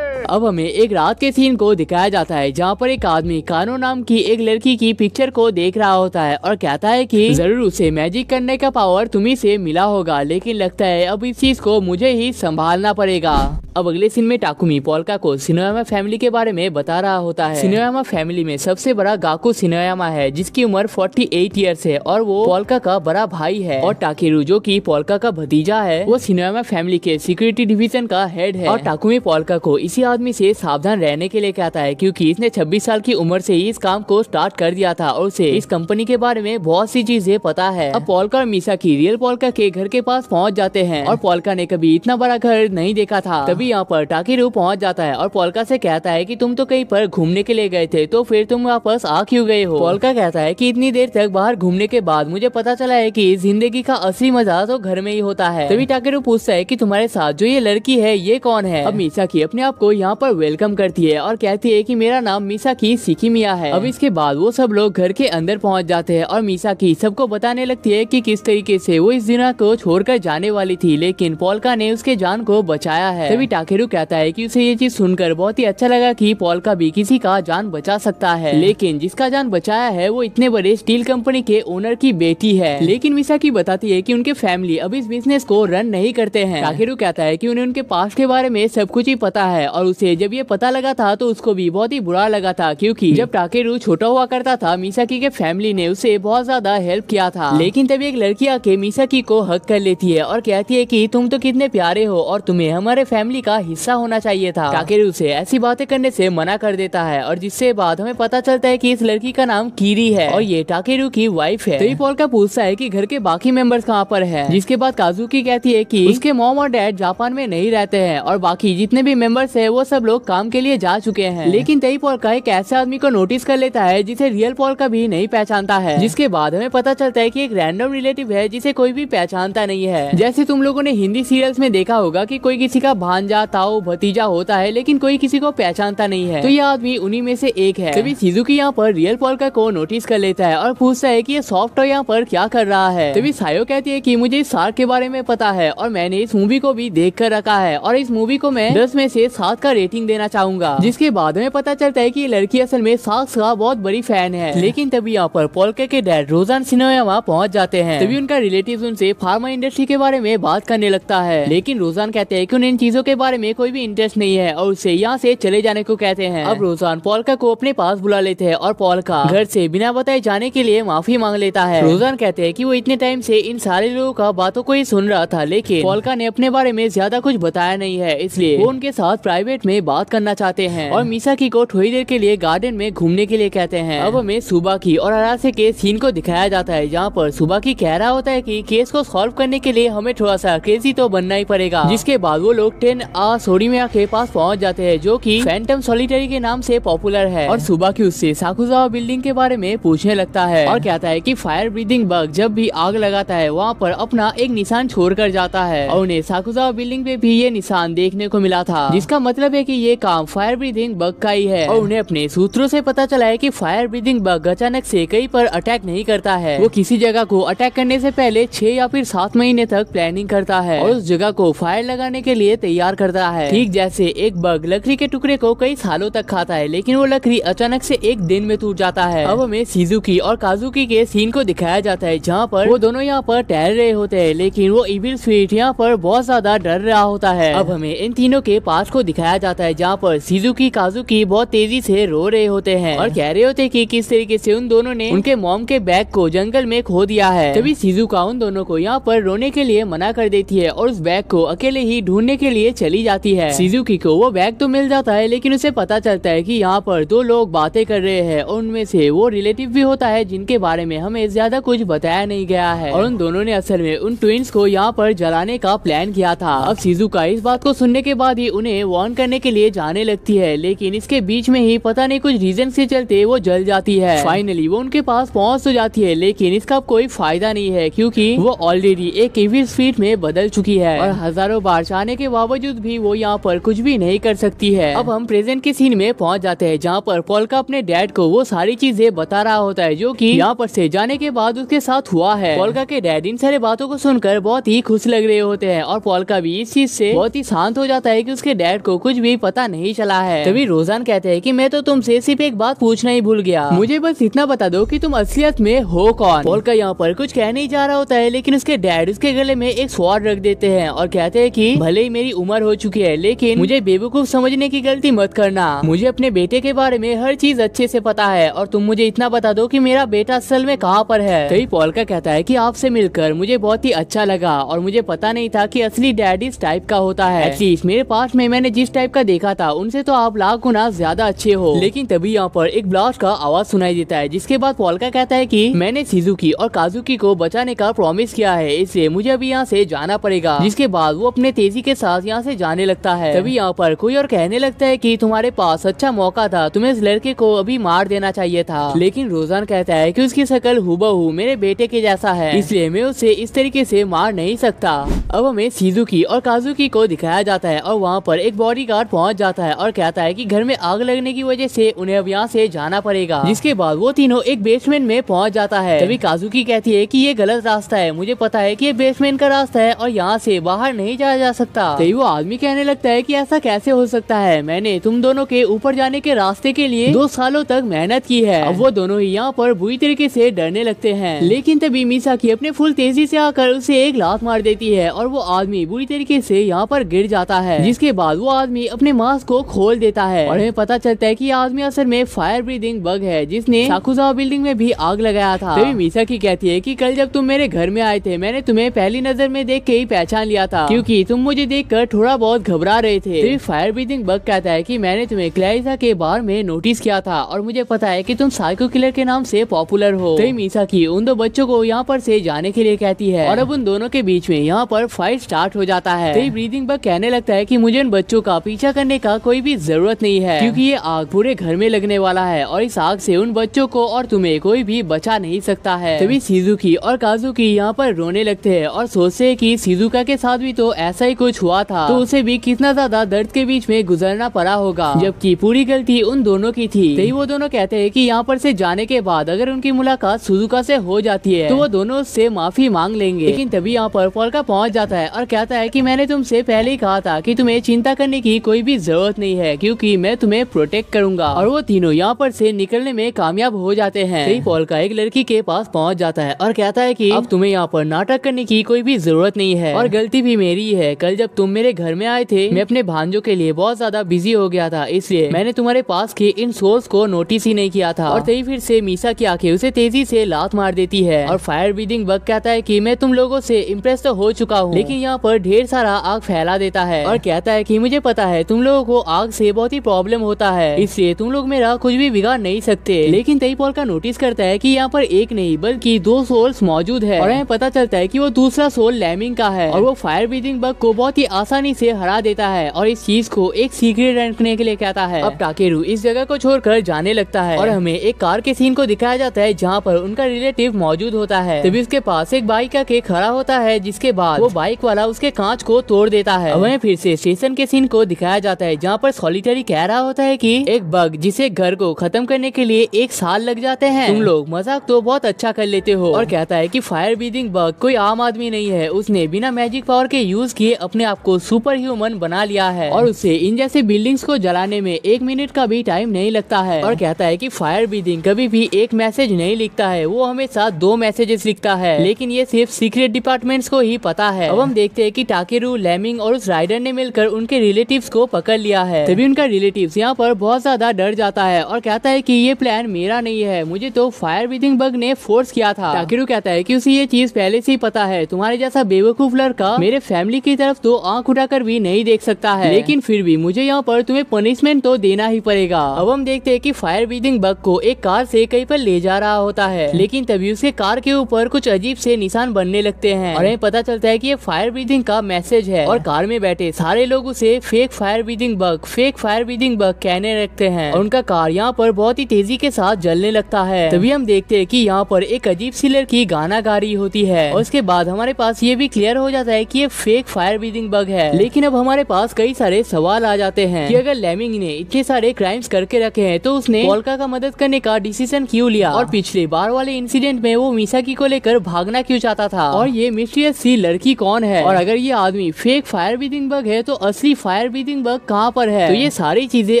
अब हमें एक रात के सीन को दिखाया जाता है जहाँ पर एक आदमी कानो नाम की एक लड़की की पिक्चर को देख रहा होता है और कहता है कि जरूर उसे मैजिक करने का पावर तुम्ही से मिला होगा, लेकिन लगता है अब इस चीज को मुझे ही संभालना पड़ेगा। अब अगले सीन में टाकुमी पोल्का को शिनोयामा फैमिली के बारे में बता रहा होता है। शिनोयामा फैमिली में सबसे बड़ा गाकू शिनोयामा है जिसकी उम्र 48 ईयर्स है और वो पोल्का का बड़ा भाई है। और टाकेरू जो कि पोल्का का भतीजा है वो शिनोयामा फैमिली के सिक्योरिटी डिवीजन का हेड है। और टाकुमी पोल्का को इसी आदमी से सावधान रहने के लिए कहता है क्योंकि इसने 26 साल की उम्र से ही इस काम को स्टार्ट कर दिया था और उसे इस कंपनी के बारे में बहुत सी चीजें पता है। अब पोल्का और मिसाकी रियल पोल्का के घर के पास पहुंच जाते हैं और पोल्का ने कभी इतना बड़ा घर नहीं देखा था। तभी यहाँ पर टाकेरू पहुंच जाता है और पोल्का से कहता है कि तुम तो कहीं पर घूमने के लिए गए थे तो फिर तुम वापस आ क्यों गए हो। पोल्का कहता है कि इतनी देर तक बाहर घूमने के बाद मुझे पता चला है कि जिंदगी का असली मजा तो घर में ही होता है। तभी टाकेरू पूछता है कि तुम्हारे साथ जो ये लड़की है ये कौन है। अब मिसाकी अपने आप को यहाँ पर वेलकम करती है और कहती है कि मेरा नाम मिसाकी सिकिमिया है। अब इसके बाद वो सब लोग घर के अंदर पहुँच जाते हैं और मिसाकी सबको बताने लगती है कि किस तरीके से वो इस दुनिया को छोड़कर जाने वाली थी लेकिन पोल्का ने उसके जान को बचाया है। तभी टाकेरू कहता है कि उसे ये चीज सुनकर बहुत ही अच्छा लगा कि पोल्का भी किसी का जान बचा सकता है, लेकिन जिसका जान बचाया है वो इतने बड़े स्टील कंपनी के ओनर की बेटी है। लेकिन मिसाकी बताती है कि उनके फैमिली अब इस बिजनेस को रन नहीं करते हैं। टाकेरू कहता है कि उन्हें उनके पास्ट के बारे में सब कुछ ही पता है और उसे जब ये पता लगा था तो उसको भी बहुत ही बुरा लगा था क्योंकि जब टाकेरू छोटा हुआ करता था मिसाकी के फैमिली ने उसे बहुत ज्यादा हेल्प किया था। लेकिन तभी एक लड़की आके मिसाकी को हक कर लेती है और कहती है कि तुम तो कितने प्यारे हो और तुम्हें हमारे फैमिली का हिस्सा होना चाहिए था। टाकेरू उसे ऐसी बातें करने से मना कर देता है और जिससे बाद हमें पता चलता है कि इस लड़की का नाम कीरी है और ये टाकेरू की वाइफ है। तो पोल्का पूछता है कि घर के बाकी मेंबर्स कहाँ पर हैं। जिसके बाद काजुकी कहती है कि उसके मॉम और डैड जापान में नहीं रहते हैं और बाकी जितने भी मेंबर्स हैं वो सब लोग काम के लिए जा चुके हैं। लेकिन तभी पोल्का एक ऐसे आदमी को नोटिस कर लेता है जिसे रियल पोल्का भी नहीं पहचानता है। जिसके बाद हमें पता चलता है कि एक रैंडम रिलेटिव है जिसे कोई भी पहचानता नहीं है। जैसे तुम लोगों ने हिंदी सीरियल्स में देखा होगा कि कोई किसी का भांजा ताऊ भतीजा होता है लेकिन कोई किसी को पहचानता नहीं है, तो यह आदमी उन्हीं में से एक है। तभी शिजुकी यहाँ पर रियल पोल्का को नोटिस कर लेता है और पूछता है कि ये सॉफ्ट टॉय यहाँ पर क्या कर रहा है। तभी सायो कहती है कि मुझे इस शार्क के बारे में पता है और मैंने इस मूवी को भी देख कर रखा है और इस मूवी को मैं 10 में से 7 का रेटिंग देना चाहूंगा। जिसके बाद हमें पता चलता है कि ये लड़की असल में शार्क का बहुत बड़ी फैन है। लेकिन तभी यहाँ पर पोल्का के डैड रोजान शिनोयामा पहुँच जाते हैं। तभी उनका रिलेटिव उनसे फार्मा इंडस्ट्री के बारे में बात करने लगता है लेकिन रोजान कहते हैं कि उन्हें इन चीजों के बारे में कोई भी इंटरेस्ट नहीं है और उसे यहाँ से चले जाने को कहते हैं। अब रोजान पोल्का को अपने पास बुला लेते हैं और पोल्का घर से बिना बताए जाने के लिए माफी मांग लेता है। रोजान कहते हैं कि वो इतने टाइम से इन सारे लोगों का बातों को ही सुन रहा था लेकिन पोल्का ने अपने बारे में ज्यादा कुछ बताया नहीं है, इसलिए वो उनके साथ प्राइवेट में बात करना चाहते हैं और मिसाकी को थोड़ी देर के लिए गार्डन में घूमने के लिए कहते हैं। अब हमें सुबाकी और अरासे के सीन को दिखाया जाता है जहाँ पर सुबाकी कह रहा होता है कि केस को सॉल्व करने के लिए हमें थोड़ा सा क्रेजी तो बनना ही पड़ेगा। जिसके बाद वो लोग 10A सोरीमिया के पास पहुँच जाते हैं जो कि फैंटम सॉलिटरी के नाम से पॉपुलर है और सुबाकी उससे साकुजावा बिल्डिंग के बारे में पूछने लगता है और कहता है कि फायर ब्रीदिंग बग जब भी आग लगाता है वहाँ पर अपना एक निशान छोड़ कर जाता है और उन्हें साकुजावा बिल्डिंग पे भी ये निशान देखने को मिला था, जिसका मतलब है कि ये काम फायर ब्रीदिंग बग का ही है। और उन्हें अपने सूत्रों से पता चला है कि फायर ब्रीदिंग बग अचानक से कहीं पर अटैक नहीं करता है, वो किसी जगह को अटैक करने से पहले 6 या फिर 7 महीने तक प्लानिंग करता है और उस जगह को फायर लगाने के लिए तैयार करता है। ठीक जैसे एक बग लकड़ी के टुकड़े को कई सालों तक खाता है लेकिन वो लकड़ी अचानक से एक दिन में टूट जाता है। अब हमें शिजुकी और काजुकी के सीन को दिखाया जाता है जहाँ पर वो दोनों यहाँ पर टहल रहे होते हैं लेकिन वो इविल स्पिरिट यहाँ पर बहुत ज्यादा डर रहा होता है। अब हमें इन तीनों के पास को दिखाया जाता है जहाँ पर शिजुकी काजुकी बहुत तेजी से रो रहे होते हैं और कह रहे होते हैं कि किस तरीके से उन दोनों ने उनके मॉम के बैग को जंगल में खो दिया है। तभी शिजुका उन दोनों को यहाँ पर रोने के लिए मना कर देती है और उस बैग को अकेले ही ढूंढने के लिए चली जाती है। शिजुकी को वो बैग तो मिल जाता है लेकिन उसे पता चलता है कि यहाँ पर 2 लोग बातें कर रहे हैं और उनमें से वो रिलेटिव भी होता है जिनके बारे में हमें ज्यादा कुछ बताया नहीं गया है और उन दोनों ने असल में उन ट्विंस को यहाँ पर जलाने का प्लान किया था। अब शिजुका इस बात को सुनने के बाद ही उन्हें वार्न करने के लिए जाने लगती है लेकिन इसके बीच में ही पता नहीं कुछ रीजन से चलते वो जल जाती है। फाइनली वो उनके पास पहुँच तो जाती है लेकिन इसका कोई फायदा नहीं है क्योंकि वो ऑलरेडी एक इविल स्पिरिट में बदल चुकी है और हजारों बार चाहने के बावजूद बावजूद भी वो यहाँ पर कुछ भी नहीं कर सकती है। अब हम प्रेजेंट के सीन में पहुँच जाते हैं जहाँ पर पोल्का अपने डैड को वो सारी चीजें बता रहा होता है जो कि यहाँ पर से जाने के बाद उसके साथ हुआ है। पोल्का के डैड इन सारे बातों को सुनकर बहुत ही खुश लग रहे होते हैं और पोल्का भी इस चीज से बहुत ही शांत हो जाता है कि उसके डैड को कुछ भी पता नहीं चला है। तभी रोजान कहते हैं कि मैं तो तुमसे सिर्फ एक बात पूछना ही भूल गया, मुझे बस इतना बता दो कि तुम असलियत में हो कौन। पोल्का यहाँ पर कुछ कहने ही जा रहा होता है लेकिन उसके डैड उसके गले में एक स्वॉर्ड रख देते हैं और कहते हैं कि भले ही मेरी उम्र हो चुकी है लेकिन मुझे बेवकूफ समझने की गलती मत करना। मुझे अपने बेटे के बारे में हर चीज अच्छे से पता है और तुम मुझे इतना बता दो कि मेरा बेटा असल में कहाँ पर है। तभी पोल्का कहता है कि आपसे मिलकर मुझे बहुत ही अच्छा लगा और मुझे पता नहीं था कि असली डैड इस टाइप का होता है। एटलीस्ट मेरे पास में मैंने जिस टाइप का देखा था उनसे तो आप लाख गुना ज्यादा अच्छे हो। लेकिन तभी यहाँ पर एक ब्लास्ट का आवाज सुनाई देता है जिसके बाद पोल्का कहता है कि मैंने शिजुकी और काजुकी को बचाने का प्रॉमिस किया है इसलिए मुझे अभी यहाँ से जाना पड़ेगा। जिसके बाद वो अपने तेजी के साथ यहाँ से जाने लगता है। तभी यहाँ पर कोई और कहने लगता है कि तुम्हारे पास अच्छा मौका था, तुम्हें इस लड़के को अभी मार देना चाहिए था। लेकिन रोजान कहता है कि उसकी शक्ल हूबहू मेरे बेटे के जैसा है इसलिए मैं उसे इस तरीके से मार नहीं सकता। अब हमें शिजुकी और काजुकी को दिखाया जाता है और वहाँ पर एक बॉडीगार्ड पहुँच जाता है और कहता है कि घर में आग लगने की वजह से उन्हें अब यहाँ से जाना पड़ेगा। जिसके बाद वो तीनों एक बेसमेंट में पहुँच जाता है। तभी काजुकी कहती है कि ये गलत रास्ता है, मुझे पता है कि ये बेसमेंट का रास्ता है और यहाँ से बाहर नहीं जाया जा सकता। तभी वो आदमी कहने लगता है कि ऐसा कैसे हो सकता है, मैंने तुम दोनों के ऊपर जाने के रास्ते के लिए 2 सालों तक मेहनत की है। अब वो दोनों ही यहाँ पर बुरी तरीके से डरने लगते हैं। लेकिन तभी मिसाकी अपने फुल तेजी से आकर उसे एक लात मार देती है और वो आदमी बुरी तरीके से यहाँ पर गिर जाता है। जिसके बाद वो आदमी अपने मास्क को खोल देता है और हमें पता चलता है कि ये आदमी असल में फायर ब्रीदिंग बग है जिसने साकुजावा बिल्डिंग में भी आग लगाया था। तभी मिसाकी कहती है कि कल जब तुम मेरे घर में आए थे मैंने तुम्हें पहली नजर में देख के ही पहचान लिया था क्योंकि तुम मुझे देखकर थोड़ा बहुत घबरा रहे थे। तभी फायर ब्रीदिंग बग कहता है कि मैंने तुम्हें क्लैरिसा के बार में नोटिस किया था और मुझे पता है कि तुम साइको किलर के नाम से पॉपुलर हो। तभी मिसाकी उन 2 बच्चों को यहाँ पर से जाने के लिए कहती है और अब उन दोनों के बीच में यहाँ पर फाइट स्टार्ट हो जाता है। तभी ब्रीदिंग बग कहने लगता है कि मुझे उन बच्चों का पीछा करने का कोई भी जरूरत नहीं है क्योंकि ये आग पूरे घर में लगने वाला है और इस आग से उन बच्चों को और तुम्हें कोई भी बचा नहीं सकता है। तभी शिजुकी और काजुकी यहाँ पर रोने लगते हैं और सोचते हैं कि शिजुका के साथ भी तो ऐसा ही कुछ हुआ था तो उसे भी कितना ज्यादा दर्द के बीच में गुजरना पड़ा होगा जबकि पूरी गलती उन दोनों की थी। तभी वो दोनों कहते हैं कि यहाँ पर से जाने के बाद अगर उनकी मुलाकात सुजुका से हो जाती है तो वो दोनों उससे माफी मांग लेंगे। लेकिन तभी यहाँ पर पोल्का पहुँच जाता है और कहता है कि मैंने तुमसे पहले ही कहा था कि तुम्हें चिंता करने की कोई भी जरूरत नहीं है क्योंकि मैं तुम्हें प्रोटेक्ट करूंगा। और वो तीनों यहाँ पर से निकलने में कामयाब हो जाते हैं। तभी पोल्का एक लड़की के पास पहुँच जाता है और कहता है कि अब तुम्हें यहाँ पर नाटक करने की कोई भी जरूरत नहीं है और गलती भी मेरी है। कल जब तुम मेरे घर में आए थे मैं अपने भांजों के लिए बहुत ज्यादा बिजी हो गया था इसलिए मैंने तुम्हारे पास के इन सोल्स को नोटिस ही नहीं किया था। और तभी फिर से मीसा की आंखें उसे तेजी से लात मार देती है और फायर ब्रीदिंग बग कहता है कि मैं तुम लोगों से इम्प्रेस तो हो चुका हूँ लेकिन यहाँ पर ढेर सारा आग फैला देता है और कहता है कि मुझे पता है तुम लोगों को आग से बहुत ही प्रॉब्लम होता है इसलिए तुम लोग मेरा कुछ भी बिगाड़ नहीं सकते। लेकिन तभी पोल्का नोटिस करता है कि यहाँ पर एक नहीं बल्कि 2 सोल्स मौजूद है और हमें पता चलता है कि वो दूसरा सोल लैमिंग का है और वो फायर ब्रीदिंग बग को बहुत ही आसानी से हरा देता है और इस चीज को एक सीक्रेट रखने के लिए कहता है। अब टाकेरू इस जगह को छोड़कर जाने लगता है और हमें एक कार के सीन को दिखाया जाता है जहाँ पर उनका रिलेटिव मौजूद होता है। तभी उसके पास एक बाइक आके खड़ा होता है जिसके बाद वो बाइक वाला उसके कांच को तोड़ देता है। वहीं फिर से स्टेशन के सीन को दिखाया जाता है जहाँ पर सॉलिटरी कह रहा होता है कि एक बग जिसे घर को खत्म करने के लिए 1 साल लग जाते हैं, तुम लोग मजाक तो बहुत अच्छा कर लेते हो। और कहता है कि फायर ब्रीदिंग बग कोई आम आदमी नहीं है, उसने बिना मैजिक पावर के यूज किए अपने आप को सुपर ह्यूमन बना लिया है और उसे इन जैसे बिल्डिंग्स को जलाने में 1 मिनट का भी टाइम नहीं लगता है। और कहता है कि फायर ब्रीदिंग कभी भी एक मैसेज नहीं लिखता है, वो हमेशा 2 मैसेजेस लिखता है, लेकिन ये सिर्फ सीक्रेट डिपार्टमेंट्स को ही पता है। अब हम देखते हैं कि टाकेरू, लैमिंग और उस राइडर ने मिलकर उनके रिलेटिव्स को पकड़ लिया है। तभी उनका रिलेटिव्स यहाँ पर बहुत ज्यादा डर जाता है और कहता है कि ये प्लान मेरा नहीं है, मुझे तो फायर ब्रीदिंग बग ने फोर्स किया था। टाकेरू कहता है कि उसे ये चीज पहले से ही पता है, तुम्हारे जैसा बेवकूफ लड़का मेरे फैमिली की तरफ तो आंख उठाकर भी नहीं देख सकता है, लेकिन फिर भी मुझे यहाँ पर तुम्हें पनिशमेंट तो देना ही पड़ेगा। अब हम देखते हैं कि फायर ब्रीदिंग बग को एक कार से कहीं पर ले जा रहा होता है, लेकिन तभी उसके कार के ऊपर कुछ अजीब से निशान बनने लगते हैं और हमें पता चलता है कि ये फायर ब्रीदिंग का मैसेज है। और कार में बैठे सारे लोग उसे फेक फायर ब्रीदिंग बग कहने लगते हैं और उनका कार यहाँ पर बहुत ही तेजी के साथ जलने लगता है। तभी हम देखते हैं कि यहाँ पर एक अजीब सी लड़की गाना गा रही होती है और उसके बाद हमारे पास ये भी क्लियर हो जाता है कि ये फेक फायर ब्रीदिंग बग है, लेकिन अब हमारे पास कई सारे सवाल आ जाते हैं कि अगर लेमिंग ने इतने सारे क्राइम्स करके रखे हैं तो उसने पोल्का का मदद करने का डिसीजन क्यों लिया, और पिछले बार वाले इंसिडेंट में वो मिसाकी को लेकर भागना क्यों चाहता था, और ये मिस्टीरियस सी लड़की कौन है, और अगर ये आदमी फेक फायर ब्रीथिंग बग है तो असली फायर ब्रीथिंग बग कहाँ पर है। तो ये सारी चीजें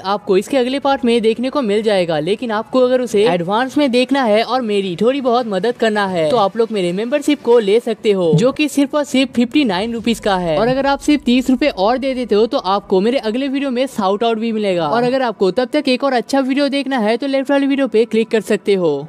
आपको इसके अगले पार्ट में देखने को मिल जाएगा, लेकिन आपको अगर उसे एडवांस में देखना है और मेरी थोड़ी बहुत मदद करना है तो आप लोग मेरे मेंबरशिप को ले सकते हो, जो कि सिर्फ और सिर्फ 59 रुपीज का है। और अगर आप सिर्फ 30 रुपए और दे देते हो तो आपको मेरे अगले वीडियो में शाउट आउट भी मिलेगा। और अगर आपको तब तक एक और अच्छा वीडियो देखना है तो लेफ्ट वाली वीडियो पे क्लिक कर सकते हो।